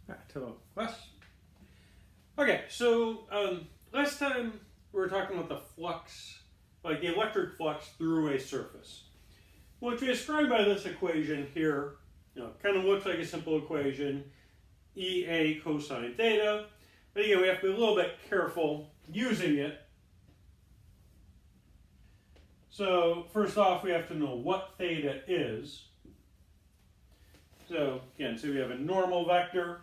Back to the class. Okay, so last time we were talking about the flux, like the electric flux through a surface, which we described by this equation here. Kind of looks like a simple equation, EA cosine theta. But again, we have to be a little bit careful using it. So first off, we have to know what theta is. So again, we have a normal vector,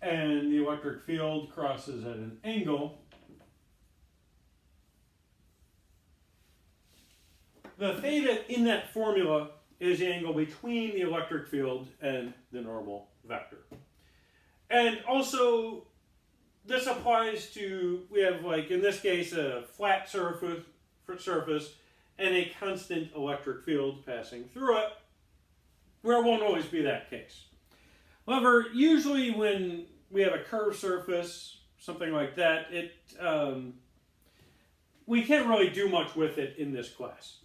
and the electric field crosses at an angle. The theta in that formula is the angle between the electric field and the normal vector. And also, this applies to, we have, like in this case, a flat surface and a constant electric field passing through it, where it won't always be that case. However, usually when we have a curved surface, something like that, we can't really do much with it in this class.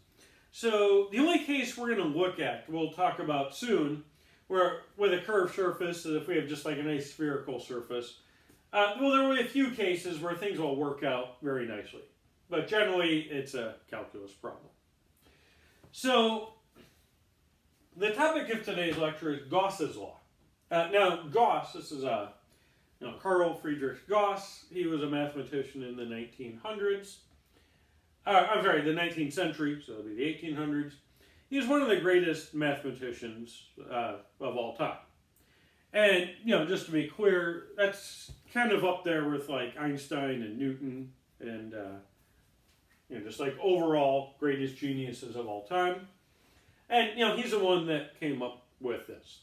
So the only case we're going to look at, we'll talk about soon, where with a curved surface, if we have just like a nice spherical surface, well, there will be a few cases where things will work out very nicely. But generally, it's a calculus problem. So the topic of today's lecture is Gauss's law. Now, Gauss, this is Carl Friedrich Gauss. He was a mathematician in the 1900s. The 19th century, so it'll be the 1800s. He was one of the greatest mathematicians of all time. And, just to be clear, that's kind of up there with like Einstein and Newton and, just like overall greatest geniuses of all time. And, he's the one that came up with this.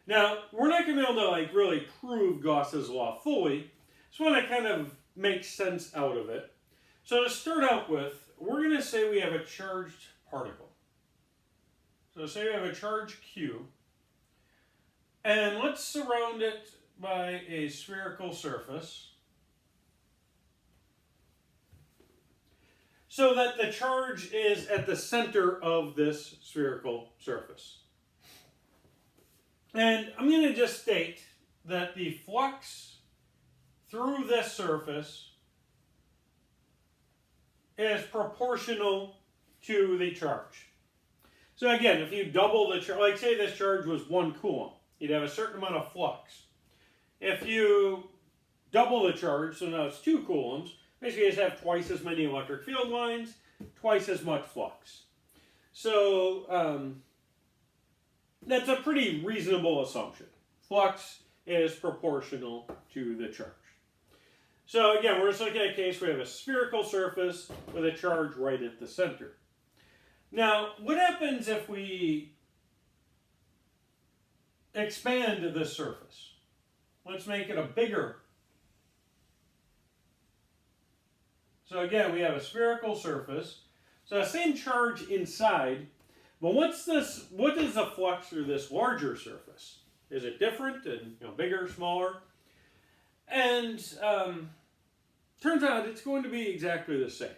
Now, we're not going to be able to like really prove Gauss's law fully. Just want to kind of make sense out of it. So to start out with, we're going to say we have a charged particle. So say we have a charge Q, and let's surround it by a spherical surface so that the charge is at the center of this spherical surface. And I'm going to just state that the flux through this surface is proportional to the charge. So again, if you double the charge, like say this charge was 1 Coulomb, you'd have a certain amount of flux. If you double the charge, so now it's 2 coulombs, basically you just have twice as many electric field lines, twice as much flux. So that's a pretty reasonable assumption. Flux is proportional to the charge. So again, we're just looking at a case where we have a spherical surface with a charge right at the center. Now, what happens if we expand this surface? Let's make it a bigger. So again, we have a spherical surface. So the same charge inside, but what is the flux through this larger surface? Is it different and bigger, smaller? And turns out it's going to be exactly the same.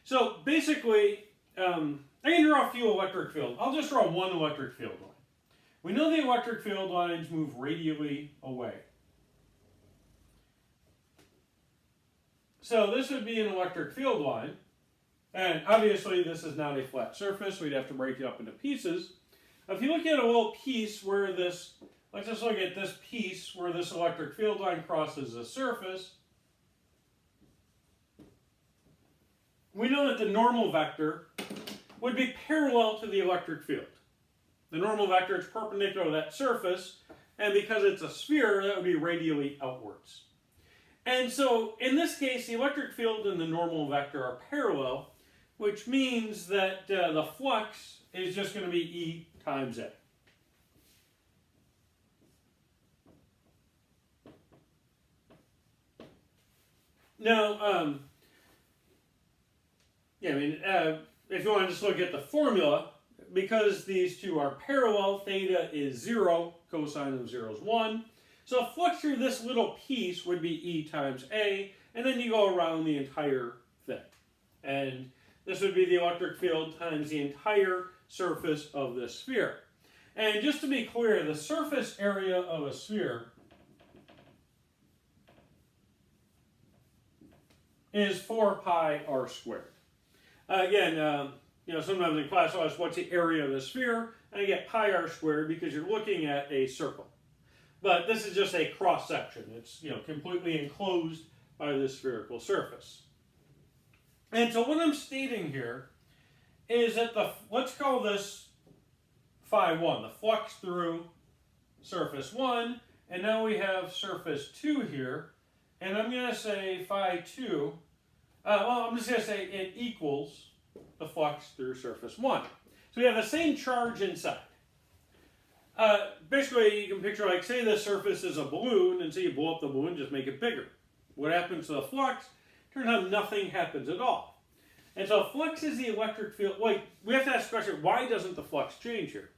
So basically, I can draw a few electric fields. I'll just draw one electric field line. We know the electric field lines move radially away. So this would be an electric field line. And obviously this is not a flat surface. We'd have to break it up into pieces. If you look at a little piece where this, let's just look at this piece where this electric field line crosses the surface. We know that the normal vector would be parallel to the electric field. The normal vector is perpendicular to that surface, and because it's a sphere, that would be radially outwards. And so, in this case, the electric field and the normal vector are parallel, which means that the flux is just going to be E times A. Now, if you want to just look at the formula, because these two are parallel, theta is 0, cosine of 0 is 1. So flux through this little piece would be E times A, and then you go around the entire thing. And this would be the electric field times the entire surface of the sphere. And just to be clear, the surface area of a sphere is 4 pi r squared. Again, sometimes in class I'll ask what's the area of the sphere, and I get pi r squared because you're looking at a circle. But this is just a cross section. It's completely enclosed by this spherical surface. And so what I'm stating here is that let's call this phi 1, the flux through surface 1, and now we have surface 2 here, and I'm going to say phi 2, I'm just going to say it equals the flux through surface 1. So we have the same charge inside. Basically, you can picture, like, say the surface is a balloon, and say you blow up the balloon, just make it bigger. What happens to the flux? Turns out nothing happens at all. And so flux is the electric field. Like, we have to ask the question, why doesn't the flux change here?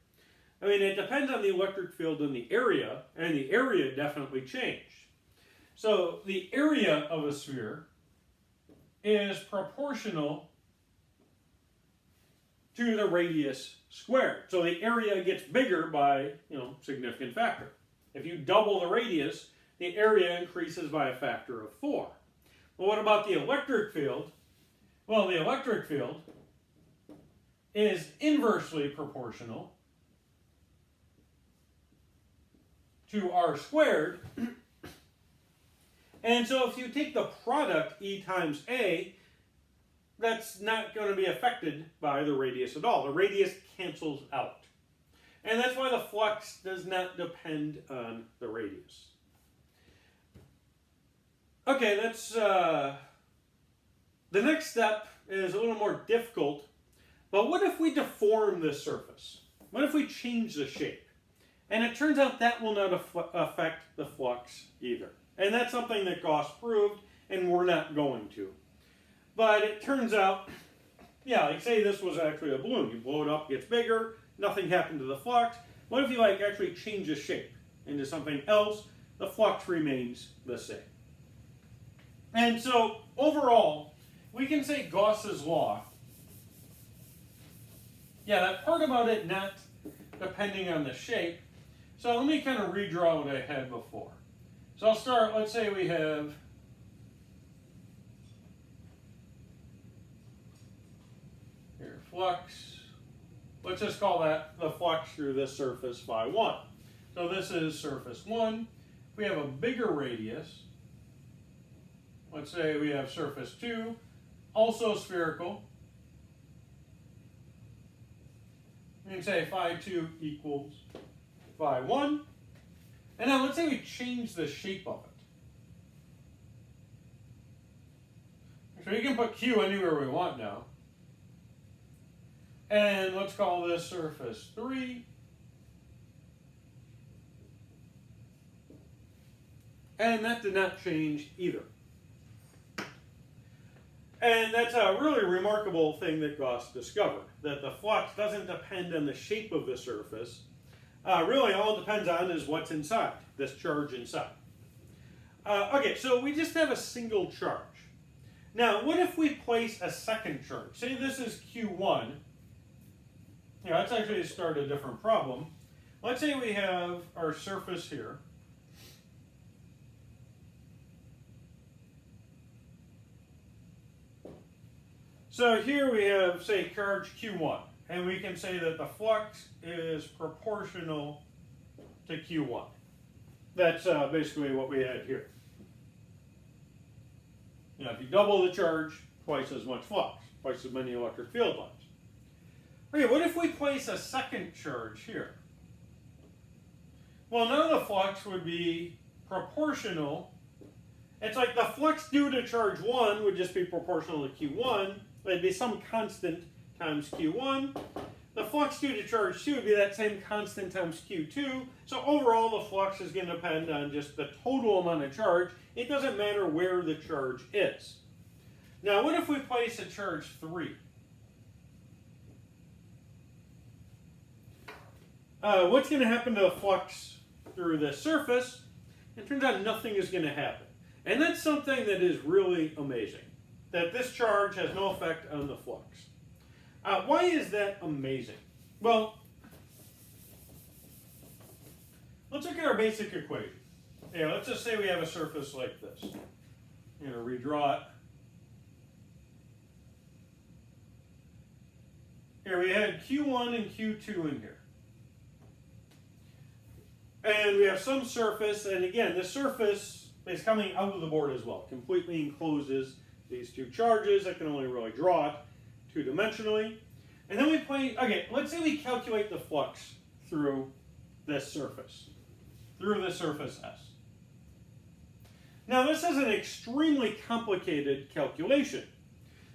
I mean, it depends on the electric field in the area, and the area definitely changed. So the area of a sphere is proportional to the radius squared. So the area gets bigger by, significant factor. If you double the radius, the area increases by a factor of 4. But what about the electric field? Well, the electric field is inversely proportional to r squared. And so if you take the product E times A, that's not going to be affected by the radius at all. The radius cancels out. And that's why the flux does not depend on the radius. Okay, that's the next step is a little more difficult. But what if we deform this surface? What if we change the shape? And it turns out that will not affect the flux either. And that's something that Gauss proved, and we're not going to. But it turns out, like say this was actually a balloon. You blow it up, it gets bigger, nothing happened to the flux. What if you actually change the shape into something else? The flux remains the same. And so overall, we can say Gauss's law. That part about it not depending on the shape. So let me kind of redraw what I had before. So I'll start, let's say we have here flux. Let's just call that the flux through this surface phi 1. So this is surface 1. If we have a bigger radius, let's say we have surface 2, also spherical. We can say phi 2 equals phi 1. And now let's say we change the shape of it. So we can put Q anywhere we want now. And let's call this surface 3. And that did not change either. And that's a really remarkable thing that Gauss discovered, that the flux doesn't depend on the shape of the surface. Really, all it depends on is what's inside, this charge inside. Okay, so we just have a single charge. Now, what if we place a second charge? Say this is Q1. Let's actually start a different problem. Let's say we have our surface here. So here we have, say, charge Q1. And we can say that the flux is proportional to Q1. That's basically what we had here. If you double the charge, twice as much flux, twice as many electric field lines. Okay, what if we place a second charge here? Well, now the flux would be proportional. It's like the flux due to charge 1 would just be proportional to Q1. It'd be some constant times Q1. The flux due to charge 2 would be that same constant times Q2. So overall, the flux is going to depend on just the total amount of charge. It doesn't matter where the charge is. Now, what if we place a charge 3? What's going to happen to the flux through this surface? It turns out nothing is going to happen. And that's something that is really amazing, that this charge has no effect on the flux. Why is that amazing? Well, let's look at our basic equation. Let's just say we have a surface like this. I'm going to redraw it. here we had Q1 and Q2 in here. And we have some surface, and again, the surface is coming out of the board as well. Completely encloses these two charges. I can only really draw it two-dimensionally. And then we play, okay, let's say we calculate the flux through this surface S. Now this is an extremely complicated calculation.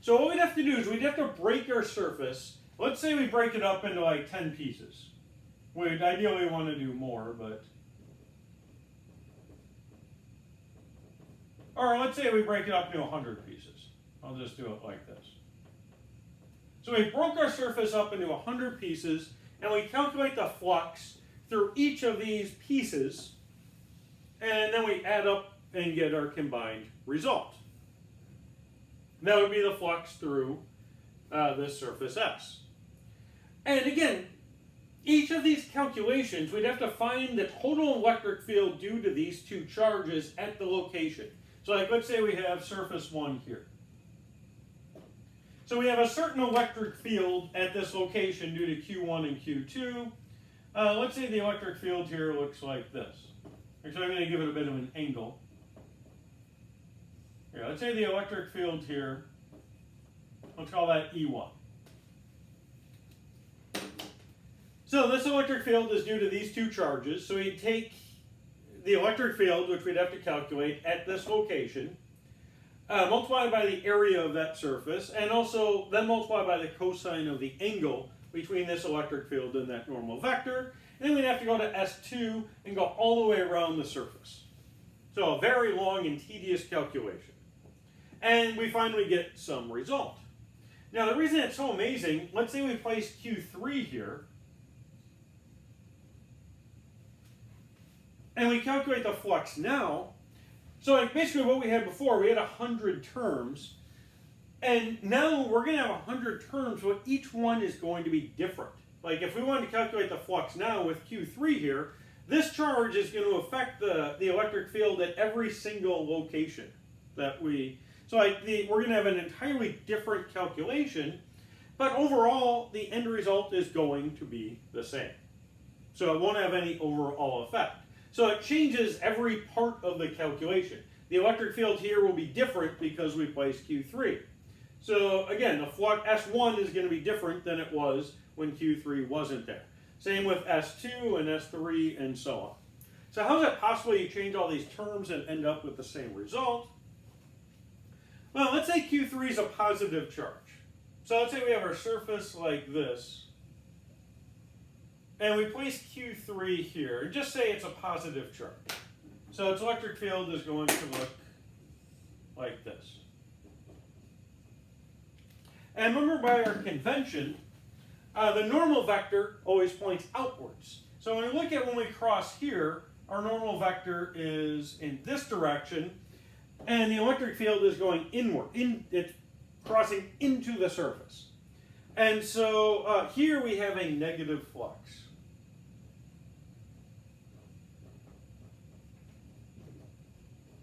So what we'd have to do is we'd have to break our surface. Let's say we break it up into like 10 pieces. We'd ideally want to do more, but... Or let's say we break it up into 100 pieces. I'll just do it like this. So we broke our surface up into 100 pieces, and we calculate the flux through each of these pieces, and then we add up and get our combined result. That would be the flux through this surface S. And again, each of these calculations, we'd have to find the total electric field due to these two charges at the location. So like, let's say we have surface 1 here. So we have a certain electric field at this location due to Q1 and Q2. Let's say the electric field here looks like this. Actually, I'm going to give it a bit of an angle. Here, let's say the electric field here, let's call that E1. So this electric field is due to these two charges. So we take the electric field, which we'd have to calculate at this location, multiplied by the area of that surface, and also then multiplied by the cosine of the angle between this electric field and that normal vector. And then we'd have to go to S2 and go all the way around the surface. So a very long and tedious calculation. And we finally get some result. Now the reason it's so amazing, let's say we place Q3 here, and we calculate the flux now. So like basically what we had before, we had 100 terms, and now we're going to have 100 terms, but each one is going to be different. Like if we wanted to calculate the flux now with Q3 here, this charge is going to affect the electric field at every single location that we... So like we're going to have an entirely different calculation, but overall the end result is going to be the same. So it won't have any overall effect. So it changes every part of the calculation. The electric field here will be different because we placed Q3. So again, the flux S1 is going to be different than it was when Q3 wasn't there. Same with S2 and S3 and so on. So how is it possible you change all these terms and end up with the same result? Well, let's say Q3 is a positive charge. So let's say we have our surface like this, and we place Q3 here, and just say it's a positive charge. So its electric field is going to look like this. And remember, by our convention, the normal vector always points outwards. So when we cross here, our normal vector is in this direction, and the electric field is going inward. It's crossing into the surface. And so here we have a negative flux.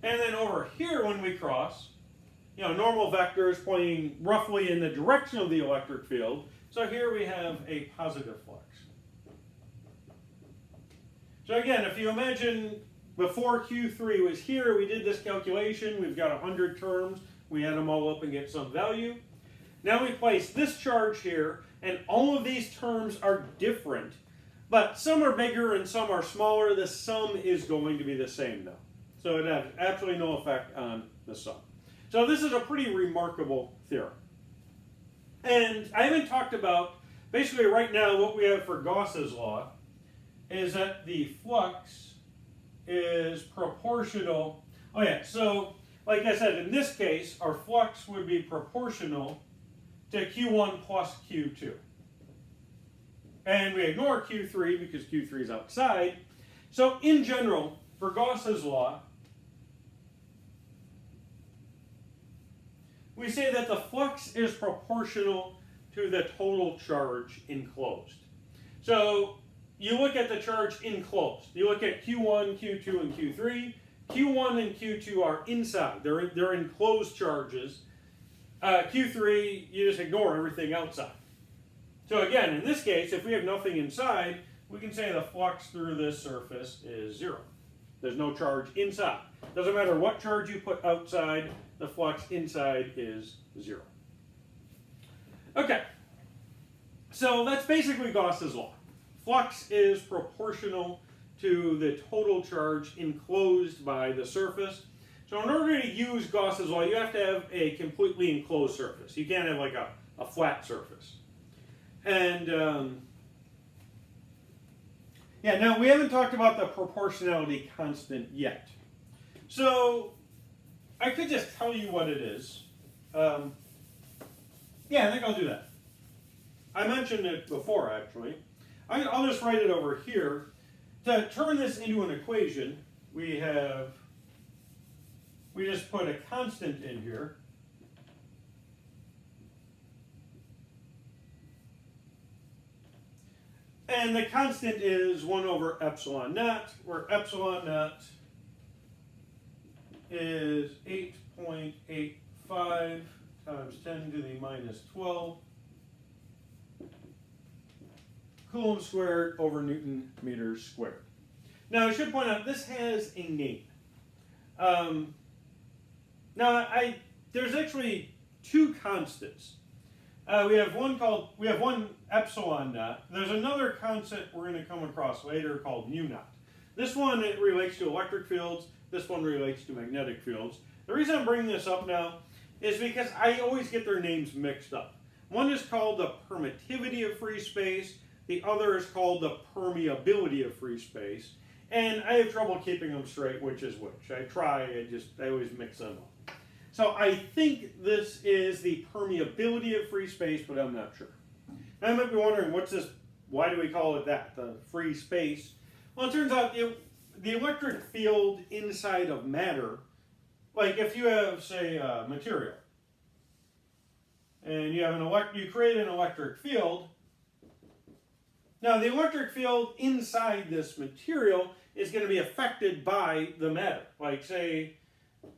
And then over here when we cross, normal vector is pointing roughly in the direction of the electric field. So here we have a positive flux. So again, if you imagine before Q3 was here, we did this calculation. We've got 100 terms. We add them all up and get some value. Now we place this charge here, and all of these terms are different. But some are bigger and some are smaller. The sum is going to be the same though. So it has absolutely no effect on the sum. So this is a pretty remarkable theorem. And I haven't talked about, basically right now what we have for Gauss's law is that the flux is proportional. Oh yeah, so like I said, in this case, our flux would be proportional to Q1 plus Q2. And we ignore Q3 because Q3 is outside. So in general, for Gauss's law, we say that the flux is proportional to the total charge enclosed. So you look at the charge enclosed. You look at Q1, Q2, and Q3. Q1 and Q2 are inside. They're enclosed charges. Q3, you just ignore everything outside. So again, in this case, if we have nothing inside, we can say the flux through this surface is 0. There's no charge inside. Doesn't matter what charge you put outside, the flux inside is 0. Okay, so that's basically Gauss's law. Flux is proportional to the total charge enclosed by the surface. So in order to use Gauss's law, you have to have a completely enclosed surface. You can't have like a flat surface. And yeah, now we haven't talked about the proportionality constant yet. So I could just tell you what it is. Yeah, I think I'll do that. I mentioned it before, actually. I'll just write it over here. To turn this into an equation, we just put a constant in here. And the constant is 1 over epsilon naught, where epsilon naught is 8.85 times 10 to the minus 12 Coulomb squared over Newton meters squared. Now I should point out this has a name. There's actually two constants. We have one epsilon naught. There's another constant we're going to come across later called mu naught. This one, it relates to electric fields. This one relates to magnetic fields. The reason I'm bringing this up now is because I always get their names mixed up. One is called the permittivity of free space. The other is called the permeability of free space. And I have trouble keeping them straight, which is which. I try, I always mix them up. So I think this is the permeability of free space, but I'm not sure. Now you might be wondering, what's this? Why do we call it that, the free space? Well, it turns out the electric field inside of matter, like if you have, say, material, and you have you create an electric field. Now, the electric field inside this material is going to be affected by the matter. Like, say,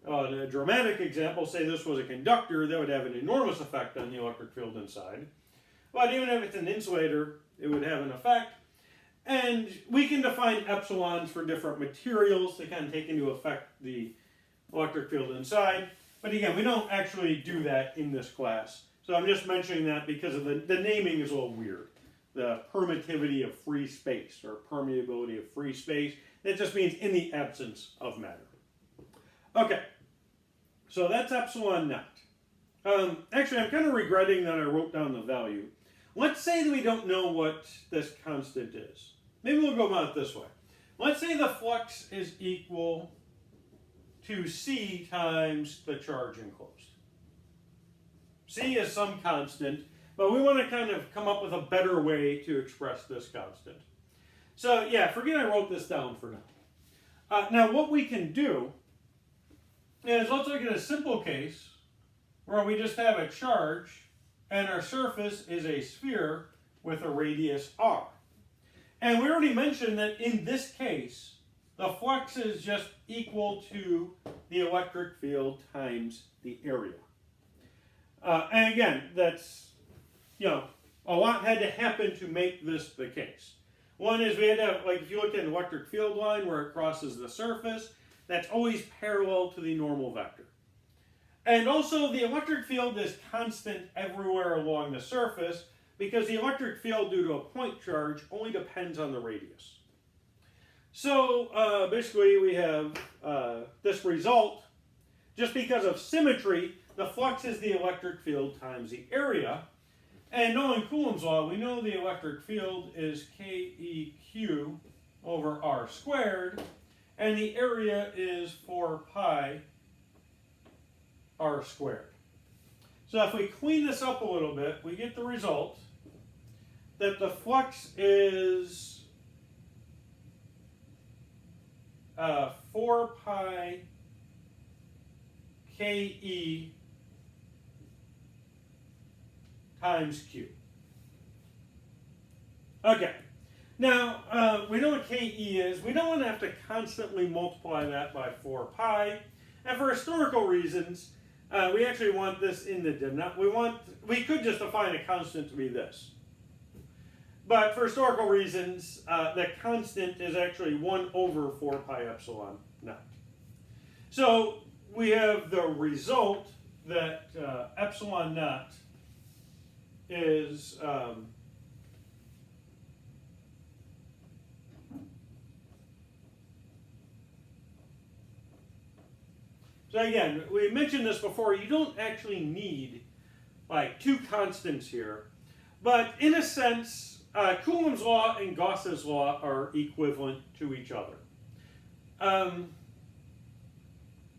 in a dramatic example, say this was a conductor, that would have an enormous effect on the electric field inside. But even if it's an insulator, it would have an effect. And we can define epsilons for different materials to kind of take into effect the electric field inside. But again, we don't actually do that in this class. So I'm just mentioning that because of the naming is a little weird. The permittivity of free space, or permeability of free space. That just means in the absence of matter. Okay, so that's epsilon naught. Actually, I'm kind of regretting that I wrote down the value. Let's say that we don't know what this constant is. Maybe we'll go about it this way. Let's say the flux is equal to C times the charge enclosed. C is some constant, but we want to kind of come up with a better way to express this constant. So yeah, forget I wrote this down for now. Now what we can do is let's look at a simple case where we just have a charge and our surface is a sphere with a radius r. And we already mentioned that in this case, the flux is just equal to the electric field times the area. And again, that's, a lot had to happen to make this the case. One is we had to have, like if you look at an electric field line where it crosses the surface, that's always parallel to the normal vector. And also the electric field is constant everywhere along the surface because the electric field due to a point charge only depends on the radius. So basically we have this result. Just because of symmetry, the flux is the electric field times the area. And knowing Coulomb's law, we know the electric field is Keq over r squared, and the area is 4 pi r squared. So if we clean this up a little bit, we get the result that the flux is 4 pi Ke times Q. Okay. Now, we know what Ke is. We don't want to have to constantly multiply that by 4 pi. And for historical reasons, we actually want this in the denominator. We could just define a constant to be this. But for historical reasons, the constant is actually 1 over 4 pi epsilon naught. So we have the result that epsilon naught is so again, we mentioned this before, you don't actually need like two constants here, but in a sense, Coulomb's law and Gauss's law are equivalent to each other.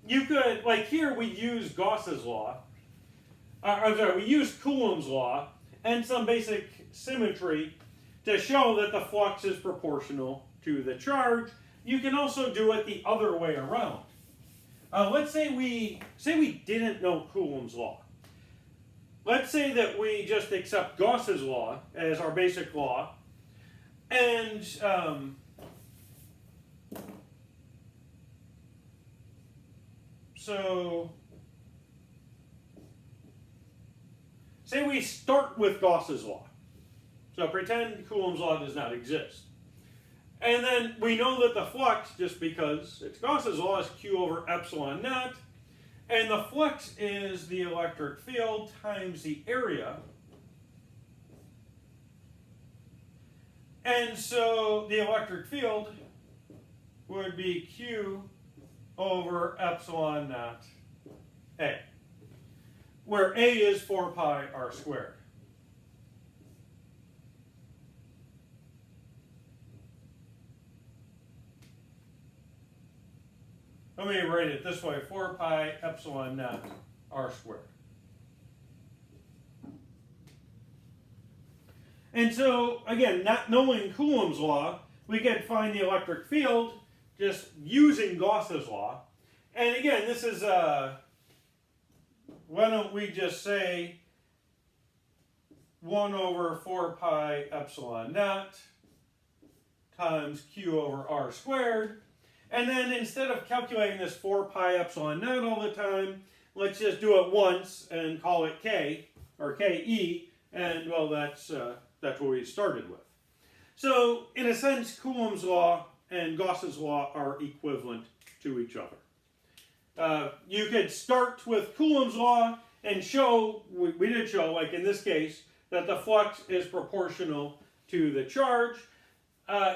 You could, like here we use Gauss's law, we use Coulomb's law and some basic symmetry to show that the flux is proportional to the charge. You can also do it the other way around. Let's say we didn't know Coulomb's law. Let's say that we just accept Gauss's law as our basic law, and so say we start with Gauss's law. So pretend Coulomb's law does not exist. And then we know that the flux, just because it's Gauss's law, is Q over epsilon naught. And the flux is the electric field times the area. And so the electric field would be Q over epsilon naught A, where A is 4 pi r squared. Let me write it this way, 4 pi epsilon naught r squared. And so, again, not knowing Coulomb's law, we can find the electric field just using Gauss's law. And again, this is, why don't we just say 1 over 4 pi epsilon naught times Q over r squared. And then instead of calculating this 4 pi epsilon naught all the time, let's just do it once and call it K, or Ke, and well, that's what we started with. So, in a sense, Coulomb's law and Gauss's law are equivalent to each other. You could start with Coulomb's law and show, we did show, like in this case, that the flux is proportional to the charge.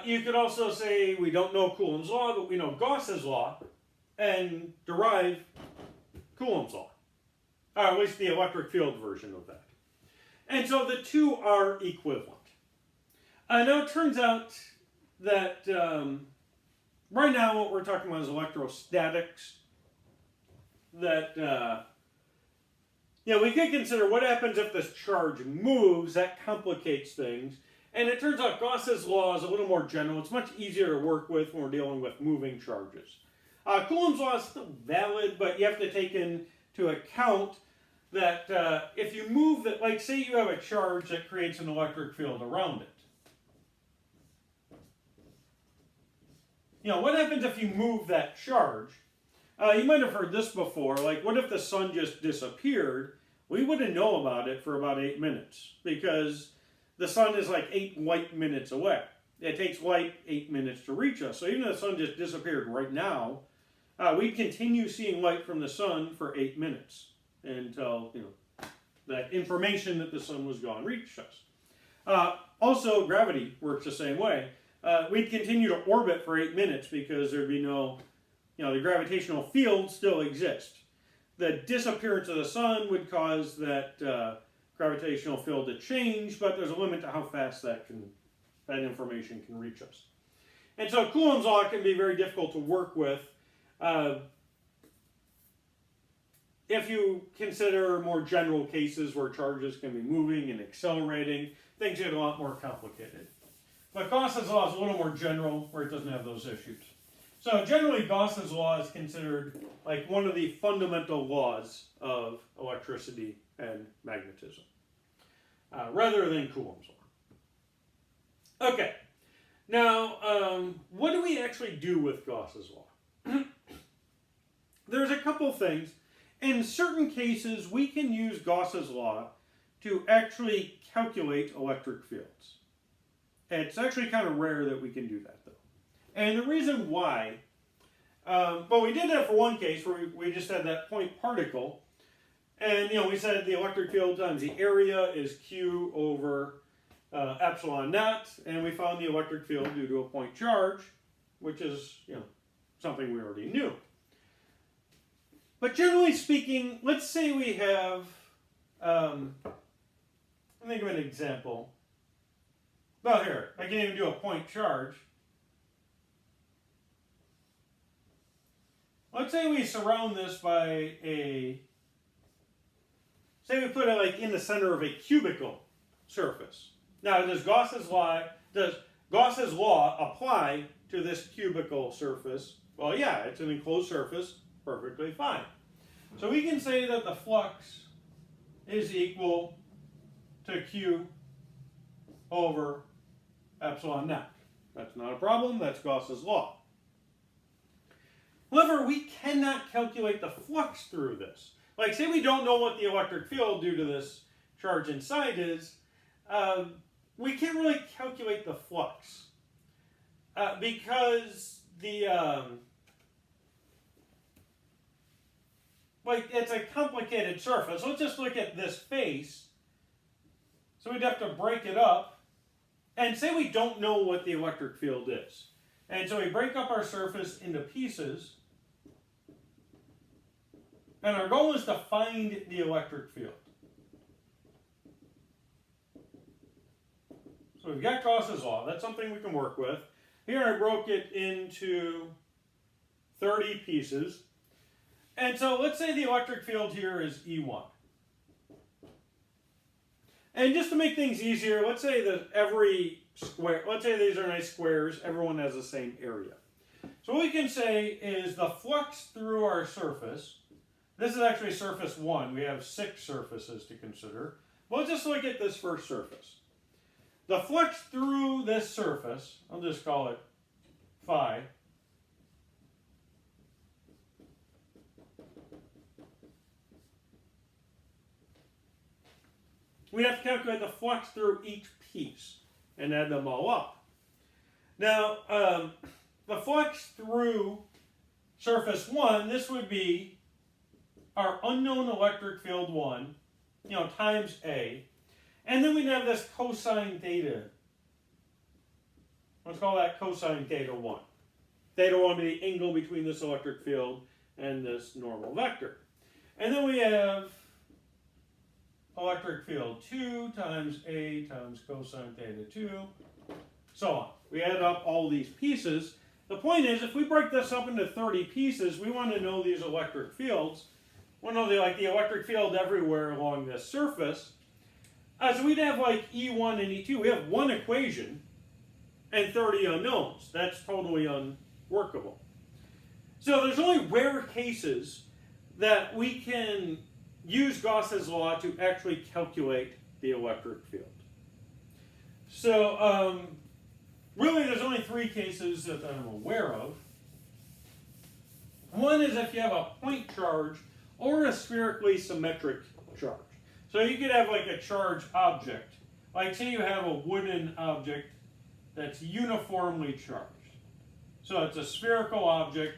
You could also say we don't know Coulomb's law, but we know Gauss's law, and derive Coulomb's law. Or at least the electric field version of that. And so the two are equivalent. Now it turns out that right now what we're talking about is electrostatics. That, we could consider what happens if this charge moves. That complicates things. And it turns out Gauss's law is a little more general. It's much easier to work with when we're dealing with moving charges. Coulomb's law is still valid, but you have to take into account that if you move that, like say you have a charge that creates an electric field around it. What happens if you move that charge? You might have heard this before, like what if the sun just disappeared? We wouldn't know about it for about 8 minutes, because the sun is like 8 light minutes away. It takes light 8 minutes to reach us. So even if the sun just disappeared right now, we'd continue seeing light from the sun for 8 minutes until that information that the sun was gone reached us. Also, gravity works the same way. We'd continue to orbit for 8 minutes because there'd be no, the gravitational field still exists. The disappearance of the sun would cause that gravitational field to change, but there's a limit to how fast that information can reach us. And so Coulomb's law can be very difficult to work with if you consider more general cases where charges can be moving and accelerating. Things get a lot more complicated. But Gauss's law is a little more general, where it doesn't have those issues. So generally Gauss's law is considered like one of the fundamental laws of electricity and magnetism, rather than Coulomb's law. Okay, now what do we actually do with Gauss's law? There's a couple things. In certain cases, we can use Gauss's law to actually calculate electric fields. It's actually kind of rare that we can do that, though. And the reason why, well, we did that for one case where we just had that point particle. And, we said the electric field times the area is Q over epsilon naught. And we found the electric field due to a point charge, which is, something we already knew. But generally speaking, let's say we have, let me think of an example. Well, here, I can even do a point charge. Let's say we surround this by say we put it like in the center of a cubical surface. Now, does Gauss's law apply to this cubical surface? Well, yeah, it's an enclosed surface, perfectly fine. So we can say that the flux is equal to Q over epsilon naught. That's not a problem, that's Gauss's law. However, we cannot calculate the flux through this. Like, say we don't know what the electric field due to this charge inside is, we can't really calculate the flux because it's a complicated surface. Let's just look at this face. So we'd have to break it up. And say we don't know what the electric field is. And so we break up our surface into pieces. And our goal is to find the electric field. So we've got Gauss's law. That's something we can work with. Here I broke it into 30 pieces. And so let's say the electric field here is E1. And just to make things easier, let's say that every square, let's say these are nice squares, everyone has the same area. So what we can say is the flux through our surface, this is actually surface 1, we have 6 surfaces to consider. Well, let's just look at this first surface. The flux through this surface, I'll just call it phi, we have to calculate the flux through each piece and add them all up. Now, the flux through surface 1, this would be our unknown electric field 1, times A. And then we'd have this cosine theta. Let's call that cosine theta 1. Theta 1 would be the angle between this electric field and this normal vector. And then we have electric field 2 times A times cosine theta 2, so on. We add up all these pieces. The point is, if we break this up into 30 pieces, we want to know these electric fields. We want to know the electric field everywhere along this surface. So we'd have like E1 and E2. We have one equation and 30 unknowns. That's totally unworkable. So there's only rare cases that we can use Gauss's law to actually calculate the electric field. So really there's only 3 cases that I'm aware of. One is if you have a point charge or a spherically symmetric charge. So you could have like a charged object. Like say you have a wooden object that's uniformly charged. So it's a spherical object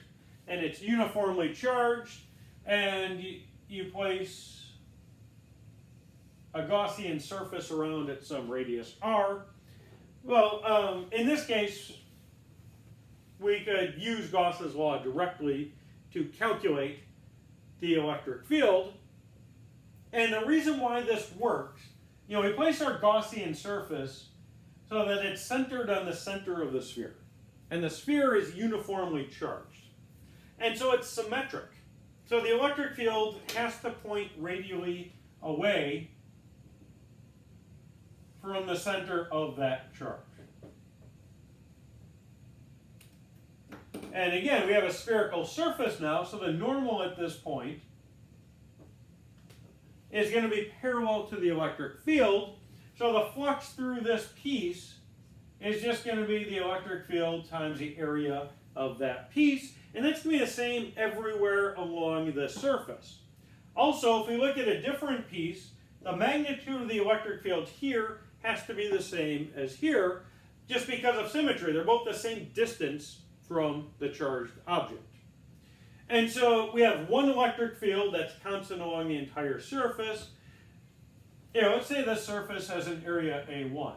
and it's uniformly charged, and you place a Gaussian surface around at some radius r. Well, in this case, we could use Gauss's law directly to calculate the electric field. And the reason why this works, we place our Gaussian surface so that it's centered on the center of the sphere. And the sphere is uniformly charged. And so it's symmetric. So the electric field has to point radially away from the center of that charge. And again, we have a spherical surface now, so the normal at this point is going to be parallel to the electric field. So the flux through this piece is just going to be the electric field times the area of that piece. And that's going to be the same everywhere along the surface. Also, if we look at a different piece, the magnitude of the electric field here has to be the same as here. just because of symmetry. They're both the same distance from the charged object. And so we have one electric field that's constant along the entire surface. Let's say this surface has an area A1.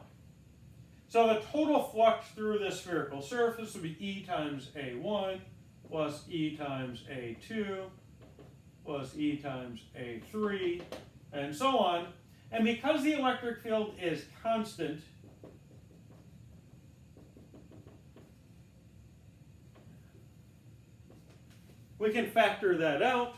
So the total flux through this spherical surface would be E times A1 plus E times A2 plus E times A3, and so on. And because the electric field is constant, we can factor that out.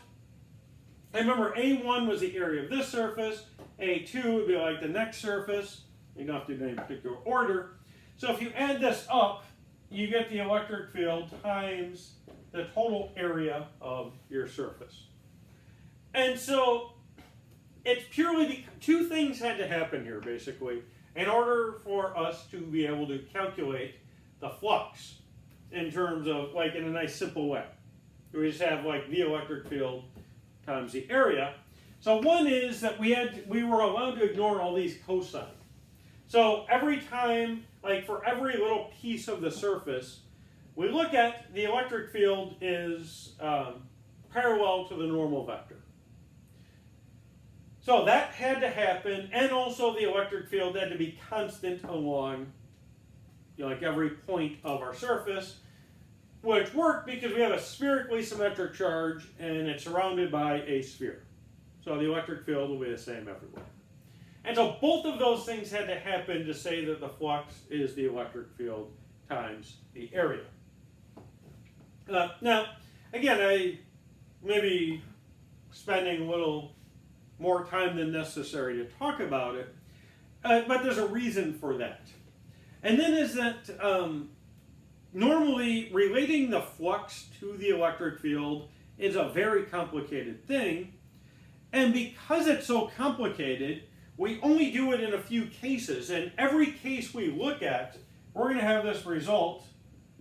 And remember, A1 was the area of this surface. A2 would be like the next surface. You don't have to do it in any particular order. So if you add this up, you get the electric field times the total area of your surface. And so it's purely, two things had to happen here, basically, in order for us to be able to calculate the flux in terms of, like, in a nice simple way. We just have, like, the electric field times the area. So one is that we were allowed to ignore all these cosine. So every time, like for every little piece of the surface, we look at the electric field is parallel to the normal vector. So that had to happen, and also the electric field had to be constant along, like every point of our surface, which worked because we have a spherically symmetric charge and it's surrounded by a sphere. So the electric field will be the same everywhere. And so both of those things had to happen to say that the flux is the electric field times the area. Now, again, I may be spending a little more time than necessary to talk about it, but there's a reason for that. And then is that normally relating the flux to the electric field is a very complicated thing, and because it's so complicated, we only do it in a few cases, and every case we look at, we're going to have this result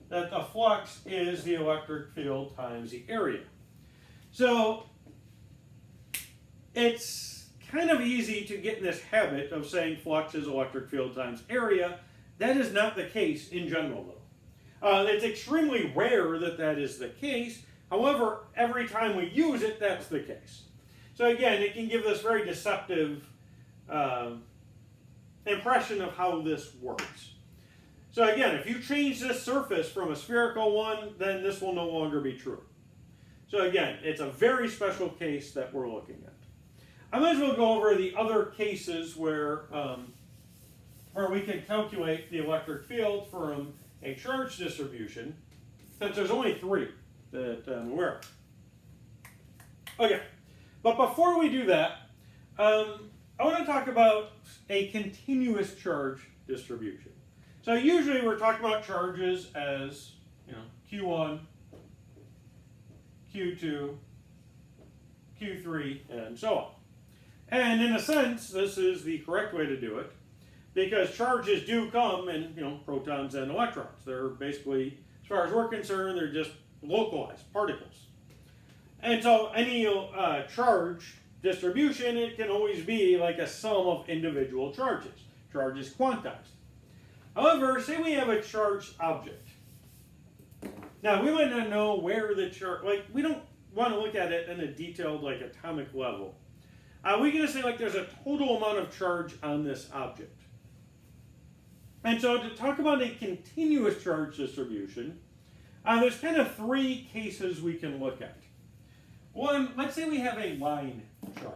that the flux is the electric field times the area. So it's kind of easy to get in this habit of saying flux is electric field times area. That is not the case in general, though. It's extremely rare that that is the case. However, every time we use it, that's the case. So again, it can give this very deceptive impression of how this works. So again, if you change this surface from a spherical one, then this will no longer be true. So again, it's a very special case that we're looking at. I might as well go over the other cases where we can calculate the electric field from a charge distribution, since there's only three that I'm aware of. Okay, but before we do that, I want to talk about a continuous charge distribution. So usually we're talking about charges as, Q1, Q2, Q3, and so on. And in a sense, this is the correct way to do it, because charges do come in, protons and electrons. They're basically, as far as we're concerned, they're just localized particles. And so any charge distribution, it can always be like a sum of individual charges. Charge is quantized. However, say we have a charged object. Now, we might not know where the charge, we don't want to look at it in a detailed, atomic level. We can just say, there's a total amount of charge on this object. And so to talk about a continuous charge distribution, there's kind of three cases we can look at. One, let's say we have a line charge.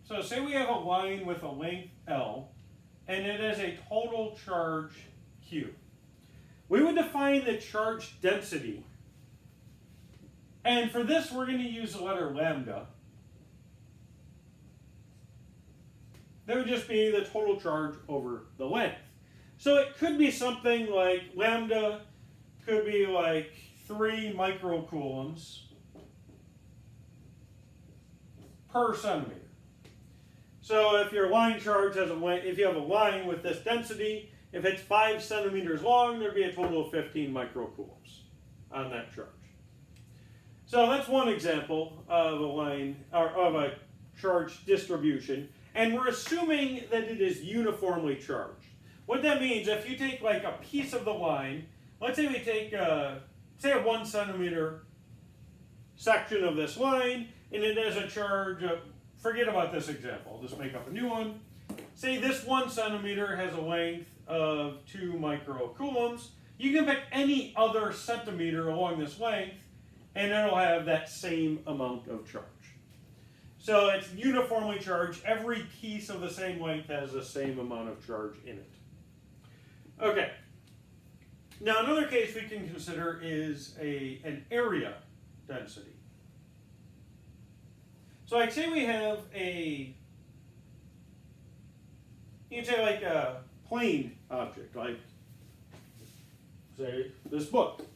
So say we have a line with a length L, and it has a total charge Q. We would define the charge density. And for this, we're going to use the letter lambda. That would just be the total charge over the length. So it could be something like lambda could be 3 microcoulombs per centimeter. So if your line charge has if you have a line with this density, if it's 5 centimeters long, there'd be a total of 15 microcoulombs on that charge. So that's one example of a line, or of a charge distribution, and we're assuming that it is uniformly charged. What that means, if you take like a piece of the line, let's say we take, say a 1 centimeter section of this line, and it has a charge of, forget about this example, I'll just make up a new one. Say this 1 centimeter has a length of 2 microcoulombs. You can pick any other centimeter along this length, and it'll have that same amount of charge. So it's uniformly charged. Every piece of the same length has the same amount of charge in it. Okay. Now another case we can consider is an area density. So like say we have you can say like a plane object, like say this book.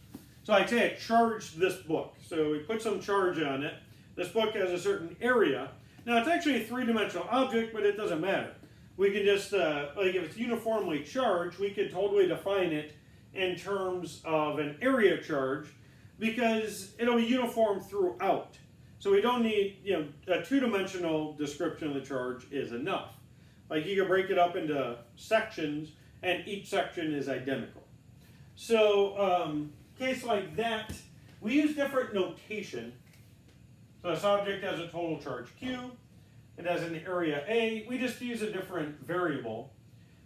So I'd say I charged this book. So we put some charge on it. This book has a certain area. Now it's actually a three-dimensional object, but it doesn't matter. We can just, like if it's uniformly charged, we could totally define it in terms of an area charge because it'll be uniform throughout. So we don't need, a two-dimensional description of the charge is enough. Like you can break it up into sections and each section is identical. So, case like that, we use different notation. So this object has a total charge Q. It has an area A. We just use a different variable.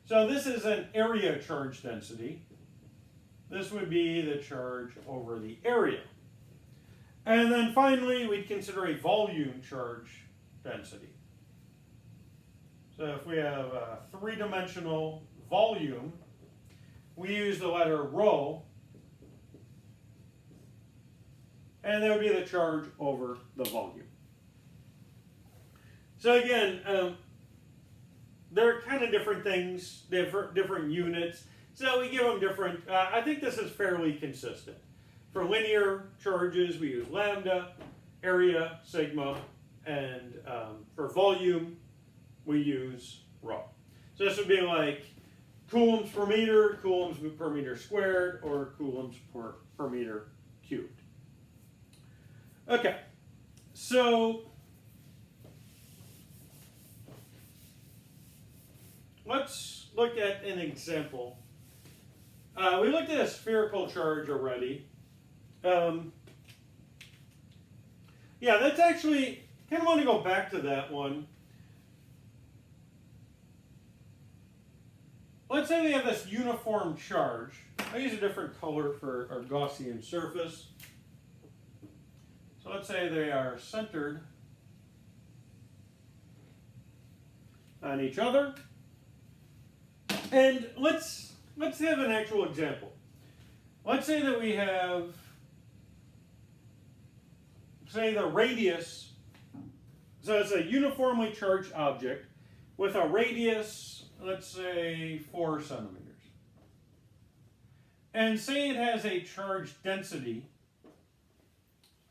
So this is an area charge density. This would be the charge over the area. And then finally, we'd consider a volume charge density. So if we have a three-dimensional volume, we use the letter rho, and that would be the charge over the volume. So again, they're kind of different things, different units, so we give them different, I think this is fairly consistent. For linear charges, we use lambda, area, sigma, and for volume, we use rho. So this would be like coulombs per meter squared, or coulombs per meter cubed. Okay, so let's look at an example. We looked at a spherical charge already. Yeah, that's actually, kind of want to go back to that one. Let's say we have this uniform charge. I'll use a different color for our Gaussian surface. So let's say they are centered on each other. And let's have an actual example. Let's say that we have, say, the radius. So it's a uniformly charged object with a radius, let's say 4 centimeters. And say it has a charge density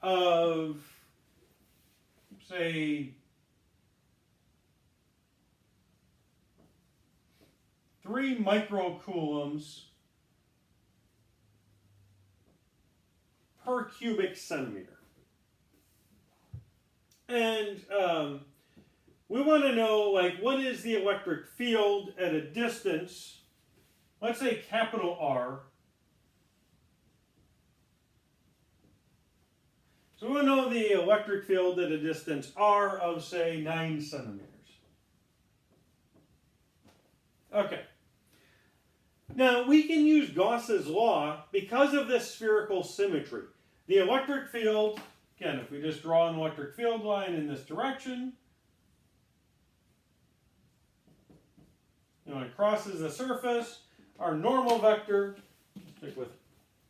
of, say, 3 microcoulombs per cubic centimeter. And we want to know, like, what is the electric field at a distance, let's say capital R. So we want to know the electric field at a distance R of, say, 9 centimeters. Okay. Now, we can use Gauss's law because of this spherical symmetry. The electric field, again, if we just draw an electric field line in this direction, it crosses the surface, our normal vector, stick with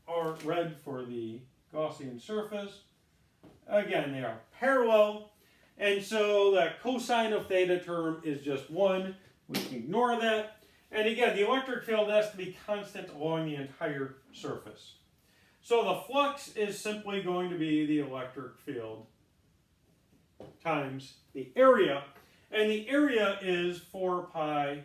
R red for the Gaussian surface. Again, they are parallel, and so the cosine of theta term is just 1. We can ignore that. And again, the electric field has to be constant along the entire surface. So the flux is simply going to be the electric field times the area. And the area is 4 pi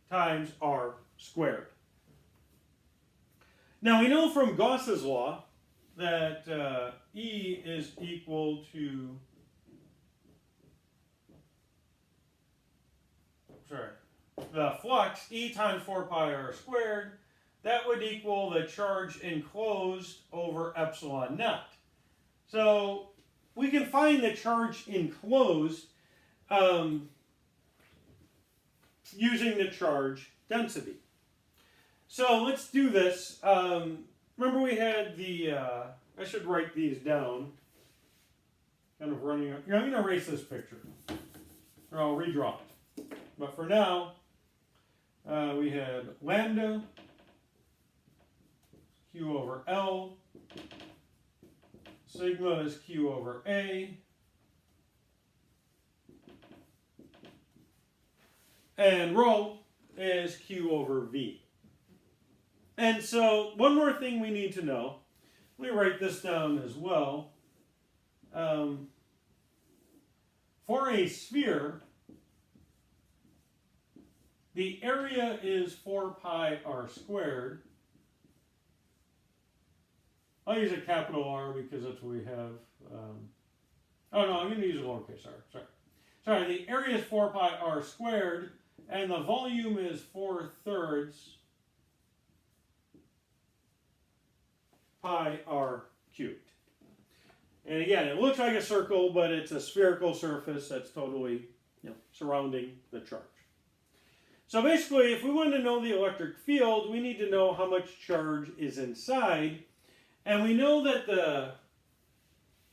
times r squared. Now we know from Gauss's law that E is equal to the flux, E times 4 pi r squared, that would equal the charge enclosed over epsilon naught. So we can find the charge enclosed using the charge density. So let's do this. Remember we had the, I should write these down. Kind of running up. Here, I'm going to erase this picture, or I'll redraw it. But for now, we had lambda, Q over L, sigma is Q over A, and rho is Q over V. And so, one more thing we need to know. Let me write this down as well. For a sphere, the area is 4 pi r squared. I'll use a capital R because that's what we have. Oh no, I'm going to use a lowercase r. Sorry, the area is 4 pi r squared, and the volume is 4/3 pi r cubed. And again, it looks like a circle, but it's a spherical surface that's totally, surrounding the charge. So basically, if we want to know the electric field, we need to know how much charge is inside. And we know that the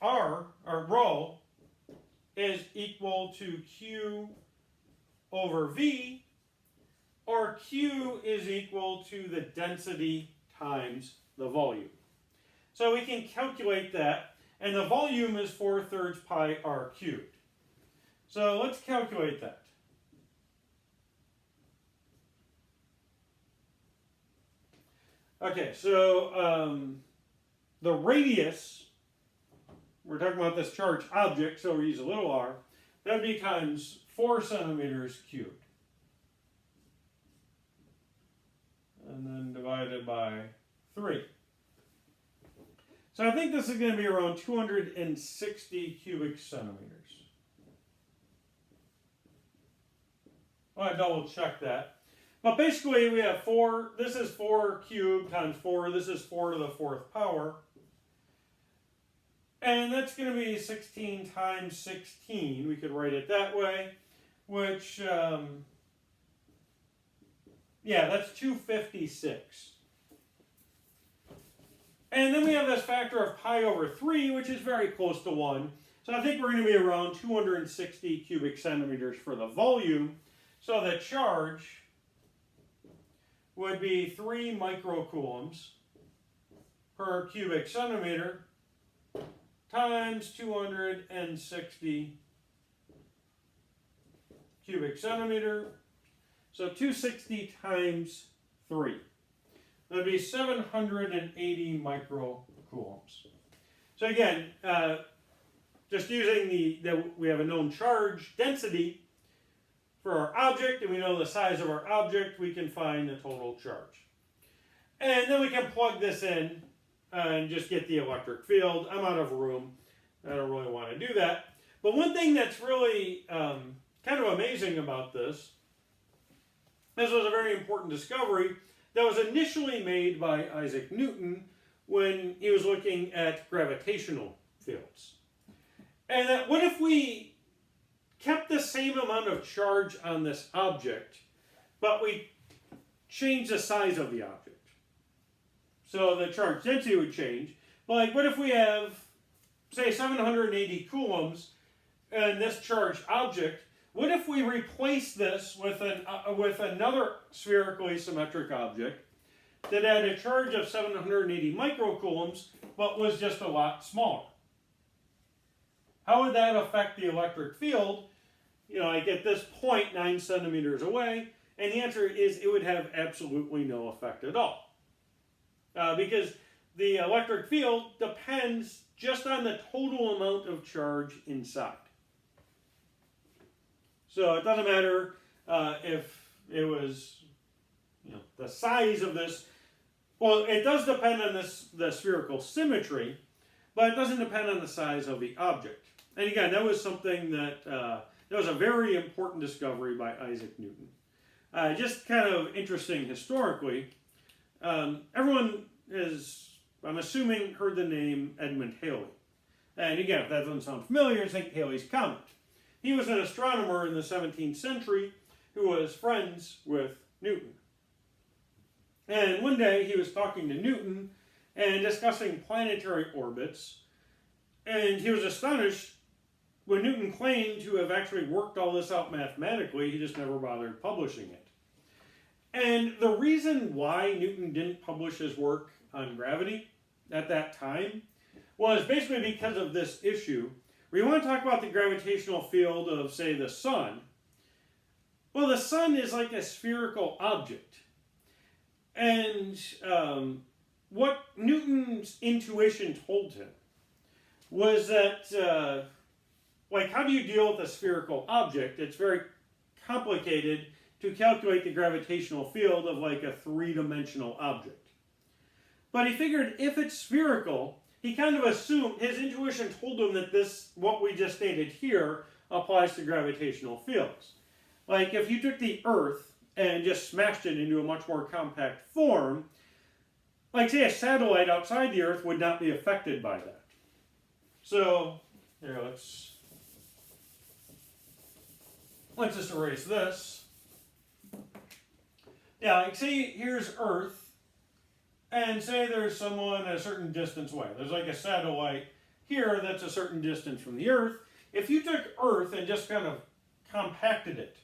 R, or rho, is equal to Q over V, or Q is equal to the density times the volume. So we can calculate that. And the volume is 4/3 pi r cubed. So let's calculate that. Okay, so the radius, we're talking about this charged object, so we use a little r, that would be times 4 centimeters cubed. And then divided by 3. So I think this is going to be around 260 cubic centimeters. I'll double check that. But basically we have 4, this is 4 cubed times 4, this is 4 to the 4th power. And that's going to be 16 times 16, we could write it that way, which, that's 256. And then we have this factor of pi over 3, which is very close to 1. So I think we're going to be around 260 cubic centimeters for the volume. So the charge would be 3 microcoulombs per cubic centimeter times 260 cubic centimeter. So 260 times 3. That would be 780 microcoulombs. So again, just using we have a known charge density for our object, and we know the size of our object, we can find the total charge. And then we can plug this in and just get the electric field. I'm out of room. I don't really want to do that. But one thing that's really kind of amazing about this was a very important discovery that was initially made by Isaac Newton when he was looking at gravitational fields. And that what if we kept the same amount of charge on this object, but we changed the size of the object? So the charge density would change. Like, what if we have, say, 780 coulombs in this charged object? What if we replace this with another spherically symmetric object that had a charge of 780 microcoulombs, but was just a lot smaller? How would that affect the electric field? I get this point 9 centimeters away, and the answer is it would have absolutely no effect at all. Because the electric field depends just on the total amount of charge inside. So it doesn't matter if it was, the size of this. Well, it does depend on the spherical symmetry, but it doesn't depend on the size of the object. And again, that was something that That was a very important discovery by Isaac Newton. Just kind of interesting historically. Everyone has, I'm assuming, heard the name Edmund Halley. And again, if that doesn't sound familiar, think Halley's Comet. He was an astronomer in the 17th century who was friends with Newton. And one day he was talking to Newton and discussing planetary orbits. And he was astonished when Newton claimed to have actually worked all this out mathematically. He just never bothered publishing it. And the reason why Newton didn't publish his work on gravity at that time was basically because of this issue. We want to talk about the gravitational field of, say, the sun. Well, the sun is like a spherical object. And what Newton's intuition told him was that, how do you deal with a spherical object? It's very complicated to calculate the gravitational field of like a three-dimensional object. But he figured if it's spherical, he kind of assumed, his intuition told him that this, what we just stated here, applies to gravitational fields. Like if you took the Earth and just smashed it into a much more compact form, like say a satellite outside the Earth would not be affected by that. So, here, let's just erase this. Yeah, like say here's Earth, and say there's someone a certain distance away. There's like a satellite here that's a certain distance from the Earth. If you took Earth and just kind of compacted it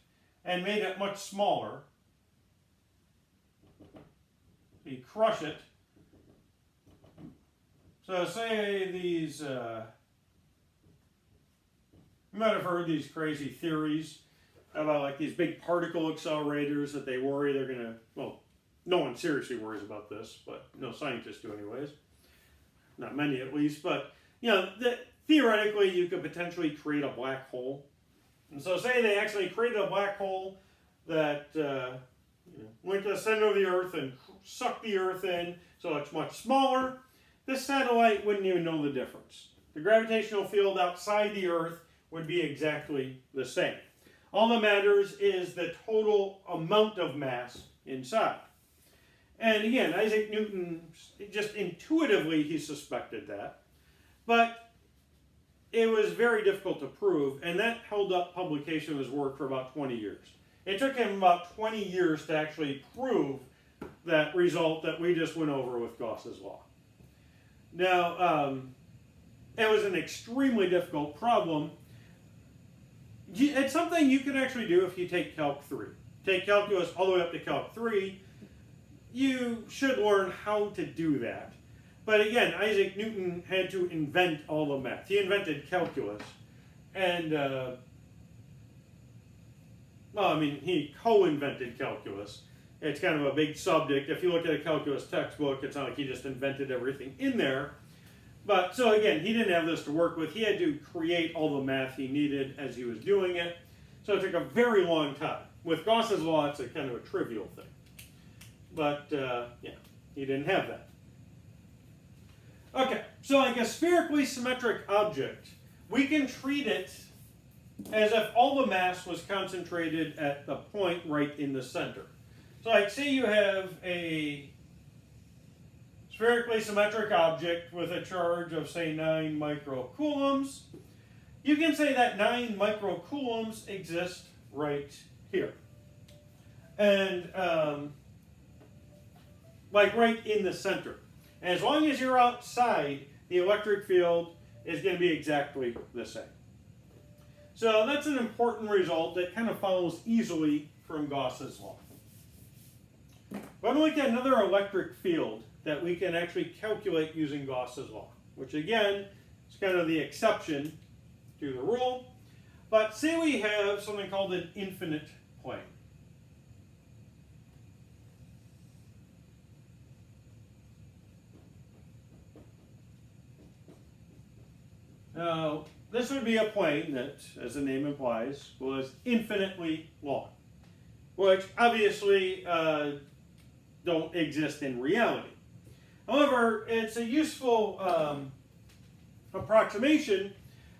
and made it much smaller, you crush it. So say these, you might have heard these crazy theories about like these big particle accelerators that they worry they're going to, well, no one seriously worries about this, but no scientists do anyways. Not many at least, but you know, theoretically you could potentially create a black hole. And so say they actually created a black hole that went to the center of the Earth and sucked the Earth in, so it's much smaller. This satellite wouldn't even know the difference. The gravitational field outside the Earth would be exactly the same. All that matters is the total amount of mass inside. And again, Isaac Newton, just intuitively he suspected that. But it was very difficult to prove, and that held up publication of his work for about 20 years. It took him about 20 years to actually prove that result that we just went over with Gauss's law. Now, it was an extremely difficult problem. It's something you can actually do if you take Calc 3. Take calculus all the way up to Calc 3. You should learn how to do that. But again, Isaac Newton had to invent all the math. He invented calculus. And, he co-invented calculus. It's kind of a big subject. If you look at a calculus textbook, it's not like he just invented everything in there. But, so again, he didn't have this to work with. He had to create all the math he needed as he was doing it. So it took a very long time. With Gauss's law, it's a kind of a trivial thing. But, he didn't have that. Okay, so like a spherically symmetric object, we can treat it as if all the mass was concentrated at the point right in the center. So like say you have a spherically symmetric object with a charge of say 9 microcoulombs. You can say that 9 microcoulombs exist right here. And right in the center. And as long as you're outside, the electric field is going to be exactly the same. So that's an important result that kind of follows easily from Gauss's law. But I'm going to look at another electric field that we can actually calculate using Gauss's law, which again is kind of the exception to the rule. But say we have something called an infinite plane. Now, this would be a plane that, as the name implies, was infinitely long, which obviously don't exist in reality. However, it's a useful approximation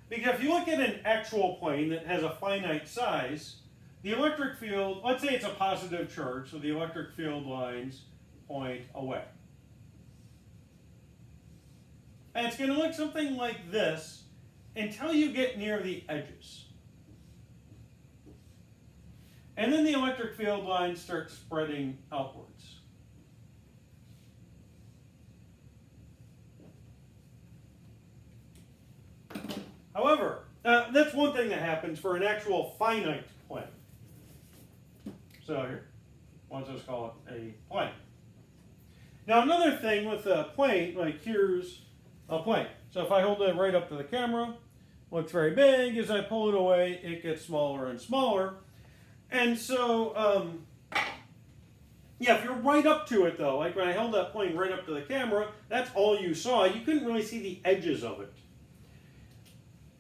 Because if you look at an actual plane that has a finite size, the electric field, let's say it's a positive charge, so the electric field lines point away. And it's going to look something like this until you get near the edges. And then the electric field lines start spreading outwards. However, that's one thing that happens for an actual finite plane. So here, let's just call it a plane. Now another thing with a plane, like here's a plane. So if I hold it right up to the camera, looks very big. As I pull it away, it gets smaller and smaller. And so, yeah, if you're right up to it though, like when I held that plane right up to the camera, that's all you saw. You couldn't really see the edges of it.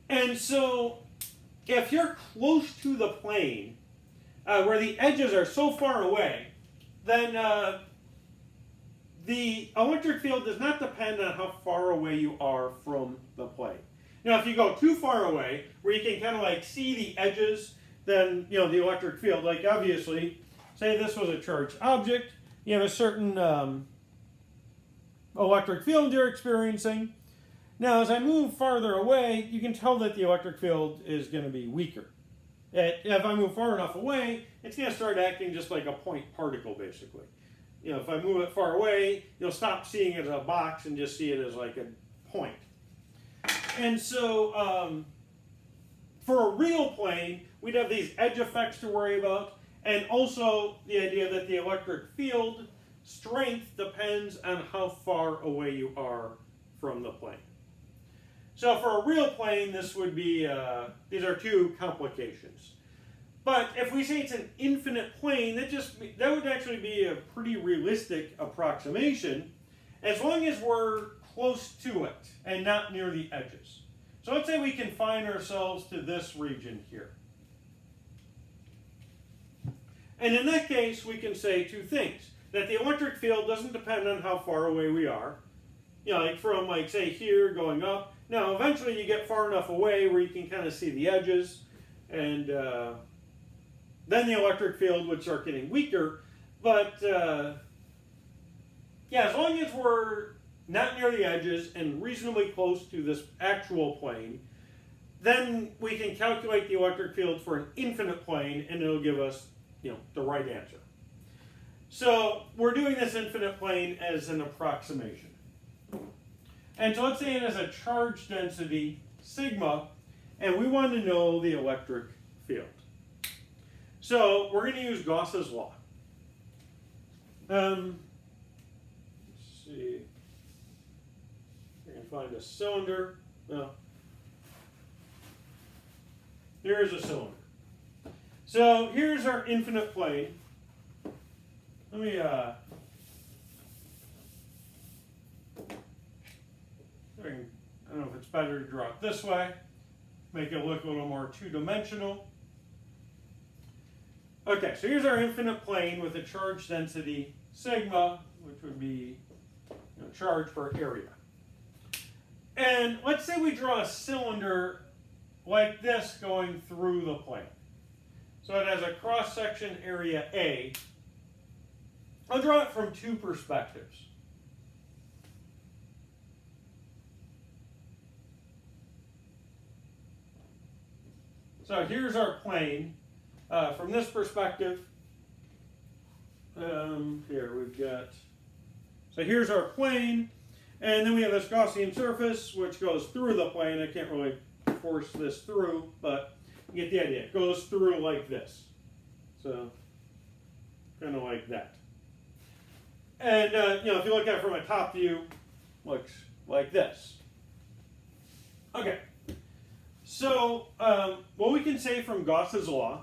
And so, if you're close to the plane, where the edges are so far away, then the electric field does not depend on how far away you are from the plane. Now, if you go too far away, where you can kind of like see the edges, then, you know, the electric field, like obviously, say this was a charged object, you have a certain electric field you're experiencing. Now, as I move farther away, you can tell that the electric field is going to be weaker. If I move far enough away, it's going to start acting just like a point particle, basically. You know, if I move it far away, you'll stop seeing it as a box and just see it as like a point. And so, for a real plane, we'd have these edge effects to worry about, and also the idea that the electric field strength depends on how far away you are from the plane. So for a real plane, this would be, these are two complications. But if we say it's an infinite plane, that would actually be a pretty realistic approximation, as long as we're close to it and not near the edges. So let's say we confine ourselves to this region here. And in that case, we can say two things. That the electric field doesn't depend on how far away we are. You know, like from, like, say, here going up. Now, eventually you get far enough away where you can kind of see the edges, and then the electric field would start getting weaker. But, yeah, as long as we're not near the edges and reasonably close to this actual plane, then we can calculate the electric field for an infinite plane, and it'll give us, you know, the right answer. So we're doing this infinite plane as an approximation. And so let's say it has a charge density sigma, and we want to know the electric field. So we're going to use Gauss's law. Let's see. We can find a cylinder. No. Here's a cylinder. So here's our infinite plane. Let me I don't know if it's better to draw it this way, make it look a little more two-dimensional. Okay, so here's our infinite plane with a charge density sigma, which would be, you know, charge per area. And let's say we draw a cylinder like this going through the plane. So it has a cross-section area A. I'll draw it from two perspectives. So here's our plane. From this perspective, here we've got, so here's our plane, and then we have this Gaussian surface which goes through the plane. I can't really force this through, but you get the idea. It goes through like this. So, kind of like that. And, you know, if you look at it from a top view, looks like this. Okay. So, what we can say from Gauss's law,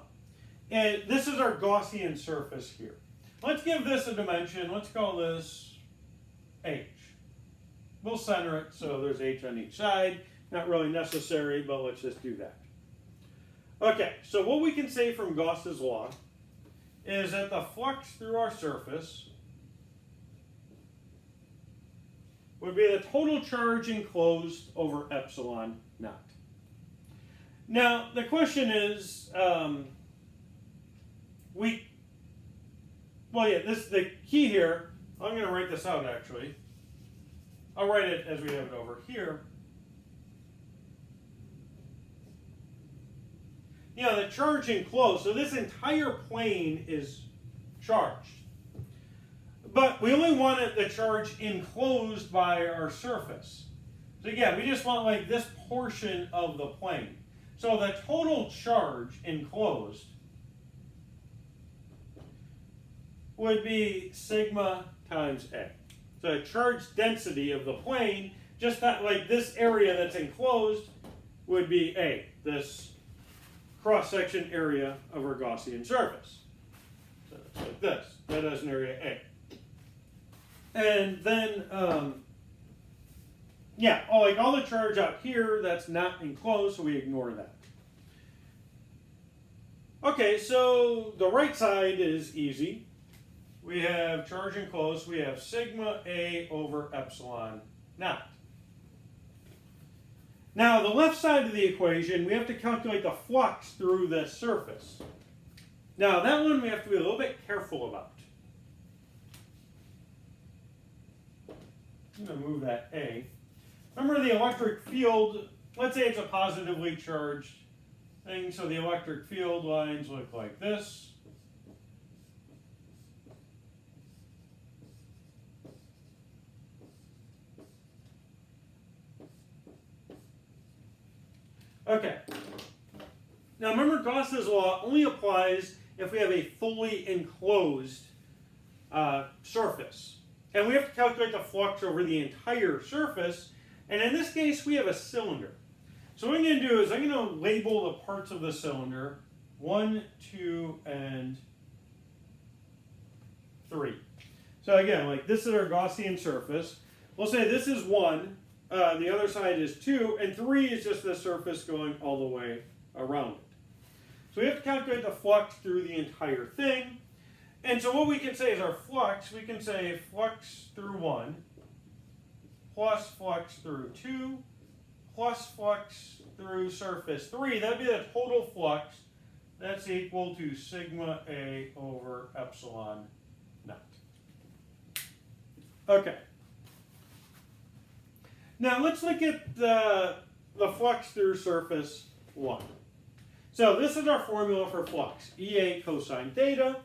and this is our Gaussian surface here. Let's give this a dimension. Let's call this h. We'll center it so there's h on each side. Not really necessary, but let's just do that. Okay, so what we can say from Gauss's law is that the flux through our surface would be the total charge enclosed over epsilon naught. Now, the question is, this is the key here. I'm going to write this out, actually. I'll write it as we have it over here. The charge enclosed. So this entire plane is charged. But we only want the charge enclosed by our surface. So again, we just want like this portion of the plane. So the total charge enclosed would be sigma times A. So the charge density of the plane, just that like this area that's enclosed, would be A, this cross-section area of our Gaussian surface. So it's like this. That is an area A. And then, all the charge out here, that's not enclosed, so we ignore that. Okay, so the right side is easy. We have charge enclosed, we have sigma A over epsilon naught. Now, the left side of the equation, we have to calculate the flux through this surface. Now, that one we have to be a little bit careful about. I'm going to move that A. Remember the electric field, let's say it's a positively charged thing, so the electric field lines look like this. Okay. Now remember, Gauss's law only applies if we have a fully enclosed surface. And we have to calculate the flux over the entire surface. And in this case, we have a cylinder. So what I'm going to do is I'm going to label the parts of the cylinder 1, 2, and 3. So again, like this is our Gaussian surface. We'll say this is 1, the other side is 2, and 3 is just the surface going all the way around it. So we have to calculate the flux through the entire thing. And so what we can say is our flux, we can say flux through 1 plus flux through 2 plus flux through surface 3. That would be the total flux. That's equal to sigma A over epsilon naught. Okay. Now let's look at the flux through surface 1. So this is our formula for flux, EA cosine theta.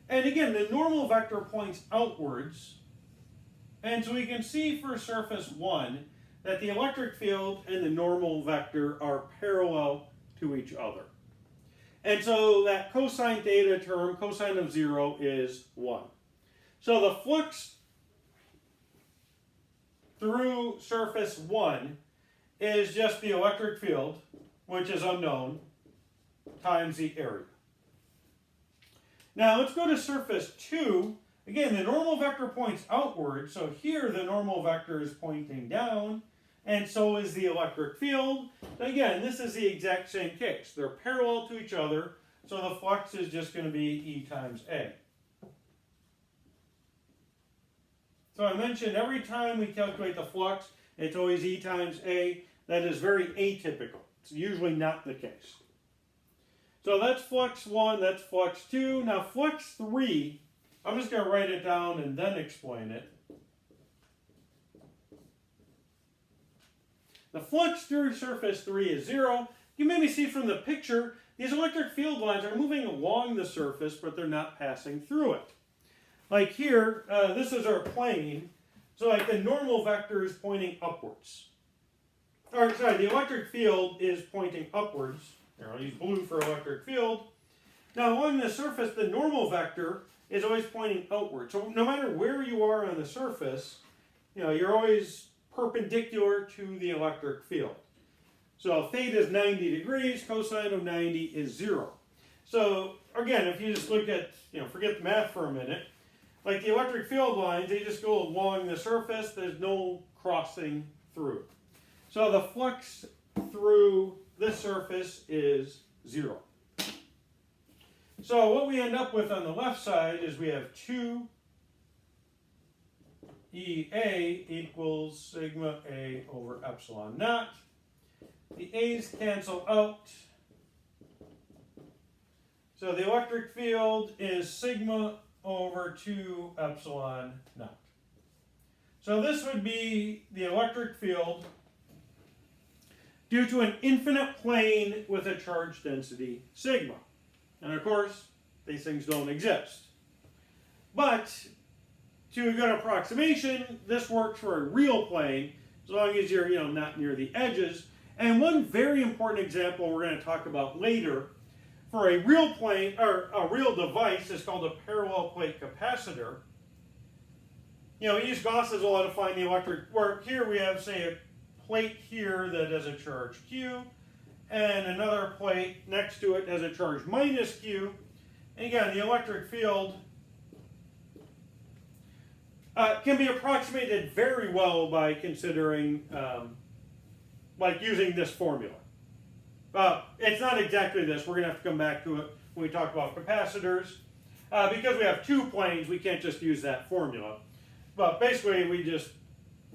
And again, the normal vector points outwards. And so we can see for surface 1 that the electric field and the normal vector are parallel to each other. And so that cosine theta term, cosine of 0, is 1. So the flux through surface 1 is just the electric field, which is unknown, times the area. Now let's go to surface 2. Again, the normal vector points outward, so here the normal vector is pointing down, and so is the electric field. Again, this is the exact same case. They're parallel to each other, so the flux is just going to be E times A. So I mentioned every time we calculate the flux, it's always E times A. That is very atypical. It's usually not the case. So that's flux 1, that's flux 2. Now flux 3, I'm just going to write it down and then explain it. The flux through surface 3 is 0. You maybe see from the picture, these electric field lines are moving along the surface, but they're not passing through it. Like here, this is our plane, so like the normal vector is pointing upwards. Or sorry, the electric field is pointing upwards. Here, I'll use blue for electric field. Now along the surface, the normal vector is always pointing outward. So no matter where you are on the surface, you're always perpendicular to the electric field. So theta is 90 degrees, cosine of 90 is 0. So again, if you just look at, forget the math for a minute, like the electric field lines, they just go along the surface, there's no crossing through. So the flux through this surface is 0. So what we end up with on the left side is we have 2 EA equals sigma A over epsilon naught. The A's cancel out. So the electric field is sigma over 2 epsilon naught. So this would be the electric field due to an infinite plane with a charge density sigma. And of course, these things don't exist. But to a good approximation, this works for a real plane, as long as you're not near the edges. And one very important example we're going to talk about later for a real plane, or a real device, is called a parallel plate capacitor. We use Gauss's law to find the electric work. Here we have, say, a plate here that has a charge Q, and another plate next to it has a charge minus Q. And again, the electric field can be approximated very well by considering, like using this formula. It's not exactly this. We're going to have to come back to it when we talk about capacitors. Because we have two planes, we can't just use that formula. But basically, we just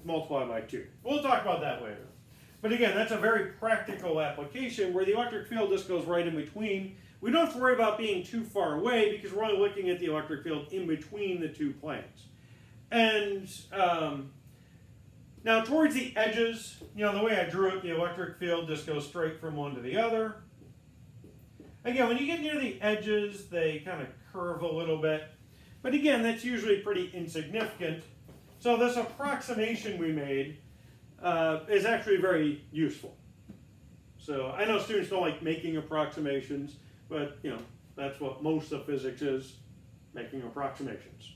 multiply by 2. We'll talk about that later. But again, that's a very practical application where the electric field just goes right in between. We don't have to worry about being too far away because we're only looking at the electric field in between the two planes. And now towards the edges, the way I drew it, the electric field just goes straight from one to the other. Again, when you get near the edges, they kind of curve a little bit. But again, that's usually pretty insignificant. So this approximation we made is actually very useful. So I know students don't like making approximations, but that's what most of physics is, making approximations.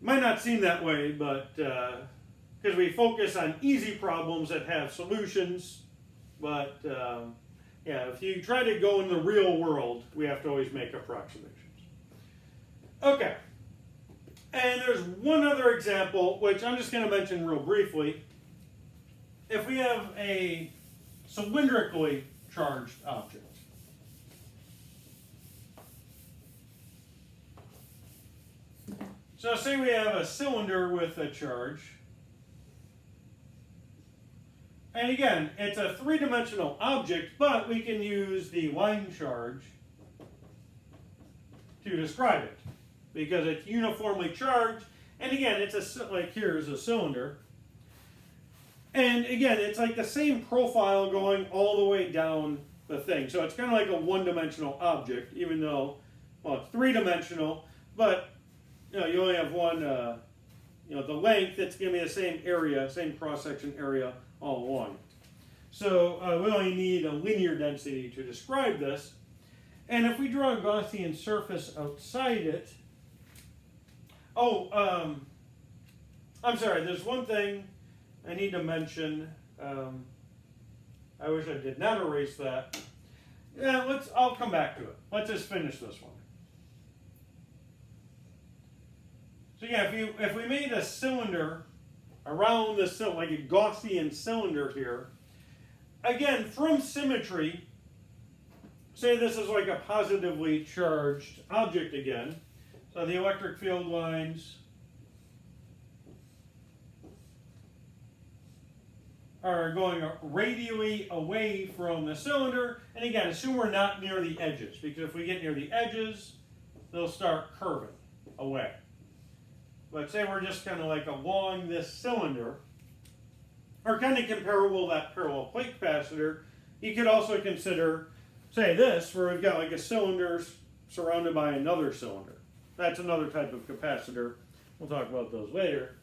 Might not seem that way, but because we focus on easy problems that have solutions, but yeah, if you try to go in the real world, we have to always make approximations. Okay, and there's one other example, which I'm just going to mention real briefly. If we have a cylindrically charged object, so say we have a cylinder with a charge, and again, it's a three-dimensional object, but we can use the line charge to describe it because it's uniformly charged. And again, it's like here's a cylinder. And again, it's like the same profile going all the way down the thing. So it's kind of like a one-dimensional object, even though, well, it's three-dimensional, but you only have one, the length, it's going to be the same area, same cross-section area all along it. So we only need a linear density to describe this. And if we draw a Gaussian surface outside it, I'm sorry, there's one thing I need to mention. I wish I did not erase that. Yeah, I'll come back to it. Let's just finish this one. So yeah, if we made a cylinder around the cylinder, like a Gaussian cylinder here, again, from symmetry, say this is like a positively charged object again. So the electric field lines are going radially away from the cylinder. And again, assume we're not near the edges, because if we get near the edges, they'll start curving away. But say we're just kind of like along this cylinder, or kind of comparable to that parallel plate capacitor. You could also consider, say this, where we've got like a cylinder surrounded by another cylinder. That's another type of capacitor. We'll talk about those later.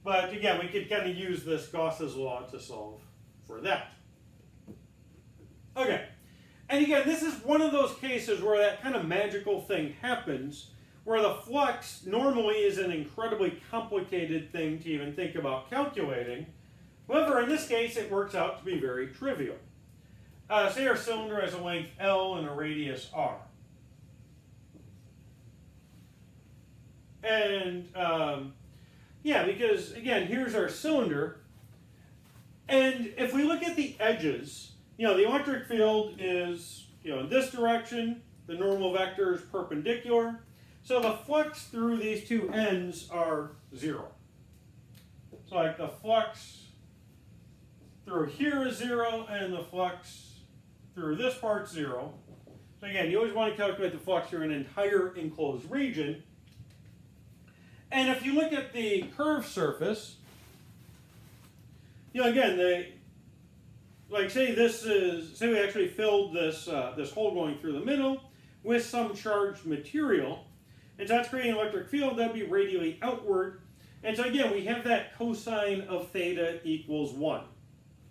But again, we could kind of use this Gauss's law to solve for that. Okay, and again, this is one of those cases where that kind of magical thing happens, where the flux normally is an incredibly complicated thing to even think about calculating. However, in this case, it works out to be very trivial. Say our cylinder has a length L and a radius R. And yeah, because again, here's our cylinder. And if we look at the edges, the electric field is, in this direction, the normal vector is perpendicular. So the flux through these two ends are 0. So like the flux through here is 0, and the flux through this part's 0. So again, you always want to calculate the flux through an entire enclosed region. And if you look at the curved surface, again, say we actually filled this this hole going through the middle with some charged material, and so that's creating an electric field that would be radially outward. And so again, we have that cosine of theta equals 1.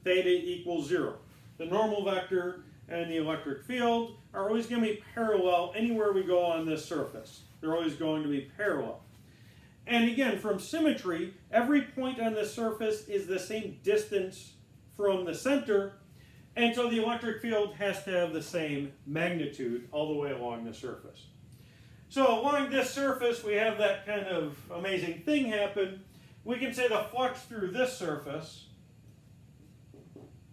Theta equals 0. The normal vector and the electric field are always going to be parallel anywhere we go on this surface. They're always going to be parallel. And again, from symmetry, every point on this surface is the same distance from the center, and so the electric field has to have the same magnitude all the way along the surface. So along this surface, we have that kind of amazing thing happen. We can say the flux through this surface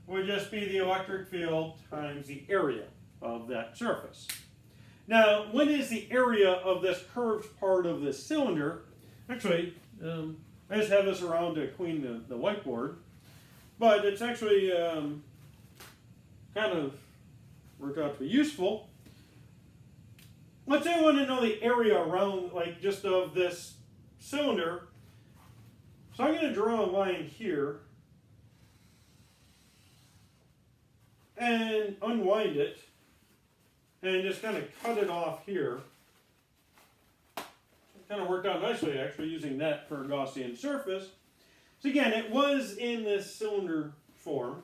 would just be the electric field times the area of that surface. Now, what is the area of this curved part of this cylinder? Actually, I just have this around to clean the whiteboard, but it's actually kind of worked out to be useful. Let's say I want to know the area around, just of this cylinder. So I'm going to draw a line here and unwind it and just kind of cut it off here. It kind of worked out nicely, actually, using that for a Gaussian surface. So again, it was in this cylinder form.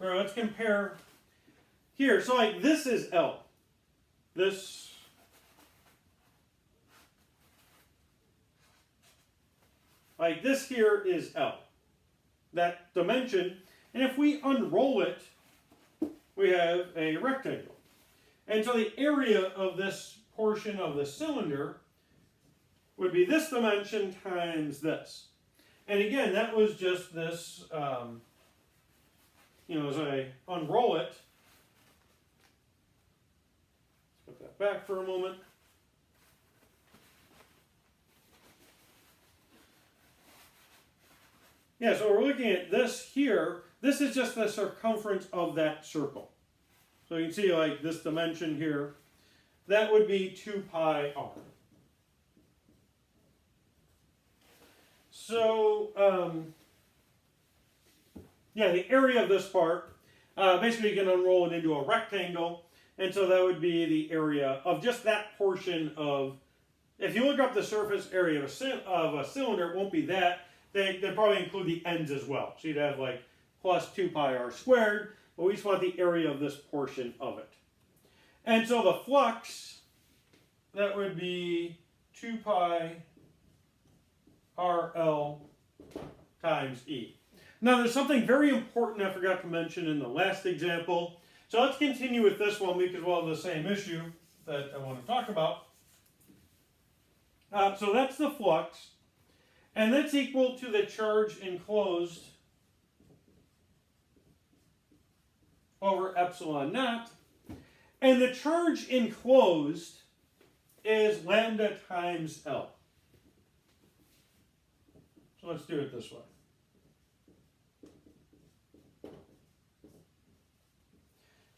All right, let's compare here. So this is L. This here is L, that dimension, and if we unroll it, we have a rectangle. And so the area of this portion of the cylinder would be this dimension times this. And again, that was just this, as I unroll it, let's put that back for a moment. Yeah, so we're looking at this here. This is just the circumference of that circle. So you can see this dimension here, that would be 2 pi r. So, the area of this part, basically you can unroll it into a rectangle, and so that would be the area of just that portion of, if you look up the surface area of a cylinder, it won't be that. They probably include the ends as well. So you'd have plus 2 pi r squared, but we just want the area of this portion of it. And so the flux, that would be 2 pi RL times E. Now there's something very important I forgot to mention in the last example. So let's continue with this one because we'll have the same issue that I want to talk about. So that's the flux. And that's equal to the charge enclosed over epsilon naught. And the charge enclosed is lambda times L. So let's do it this way.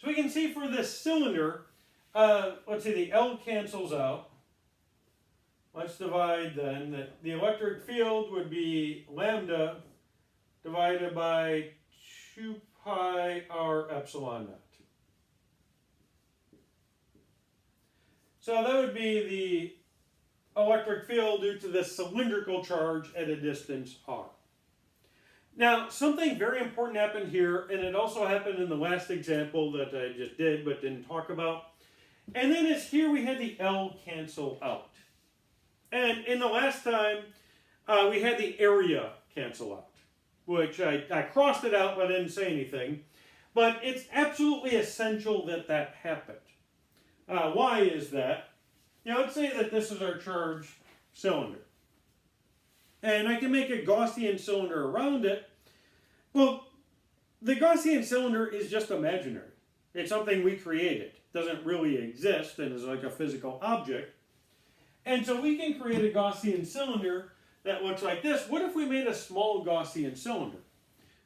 So we can see for this cylinder, let's see, the L cancels out. Let's divide then that the electric field would be lambda divided by 2 pi r epsilon naught. So that would be the electric field due to this cylindrical charge at a distance r. Now, something very important happened here, and it also happened in the last example that I just did but didn't talk about. And then is here we had the L cancel out. And in the last time, we had the area cancel out, which I crossed it out but I didn't say anything. But it's absolutely essential that that happened. Why is that? Let's say that this is our charged cylinder. And I can make a Gaussian cylinder around it. Well, the Gaussian cylinder is just imaginary. It's something we created. It doesn't really exist and is like a physical object. And so we can create a Gaussian cylinder that looks like this. What if we made a small Gaussian cylinder?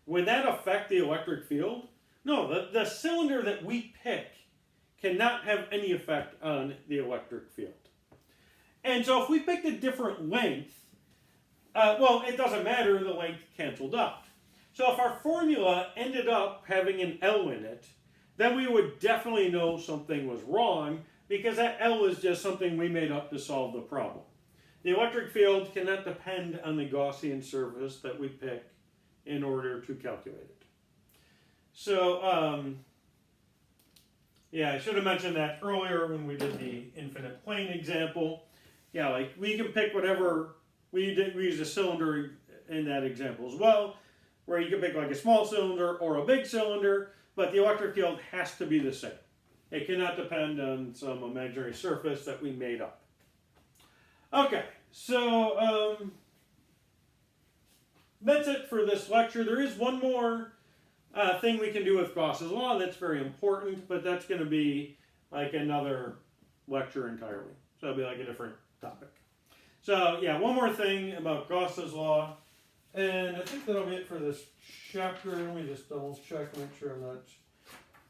would that affect the electric field? No, the cylinder that we pick cannot have any effect on the electric field. And so if we picked a different length, well, it doesn't matter, the length canceled out. So if our formula ended up having an L in it, then we would definitely know something was wrong, because that L is just something we made up to solve the problem. The electric field cannot depend on the Gaussian surface that we pick in order to calculate it. So, yeah, I should have mentioned that earlier when we did the infinite plane example. Yeah, like we can pick whatever, we used a cylinder in that example as well, where you can pick like a small cylinder or a big cylinder, but the electric field has to be the same. It cannot depend on some imaginary surface that we made up. Okay, so that's it for this lecture. There is one more thing we can do with Gauss's law that's very important, but that's going to be like another lecture entirely. So it'll be like a different topic. So yeah, one more thing about Gauss's law, and I think that'll be it for this chapter. Let me just double check, make sure I'm not...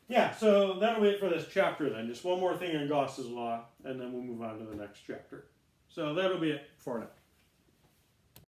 Yeah, so that'll be it for this chapter then. Just one more thing on Gauss's law, and then we'll move on to the next chapter. So that'll be it for now.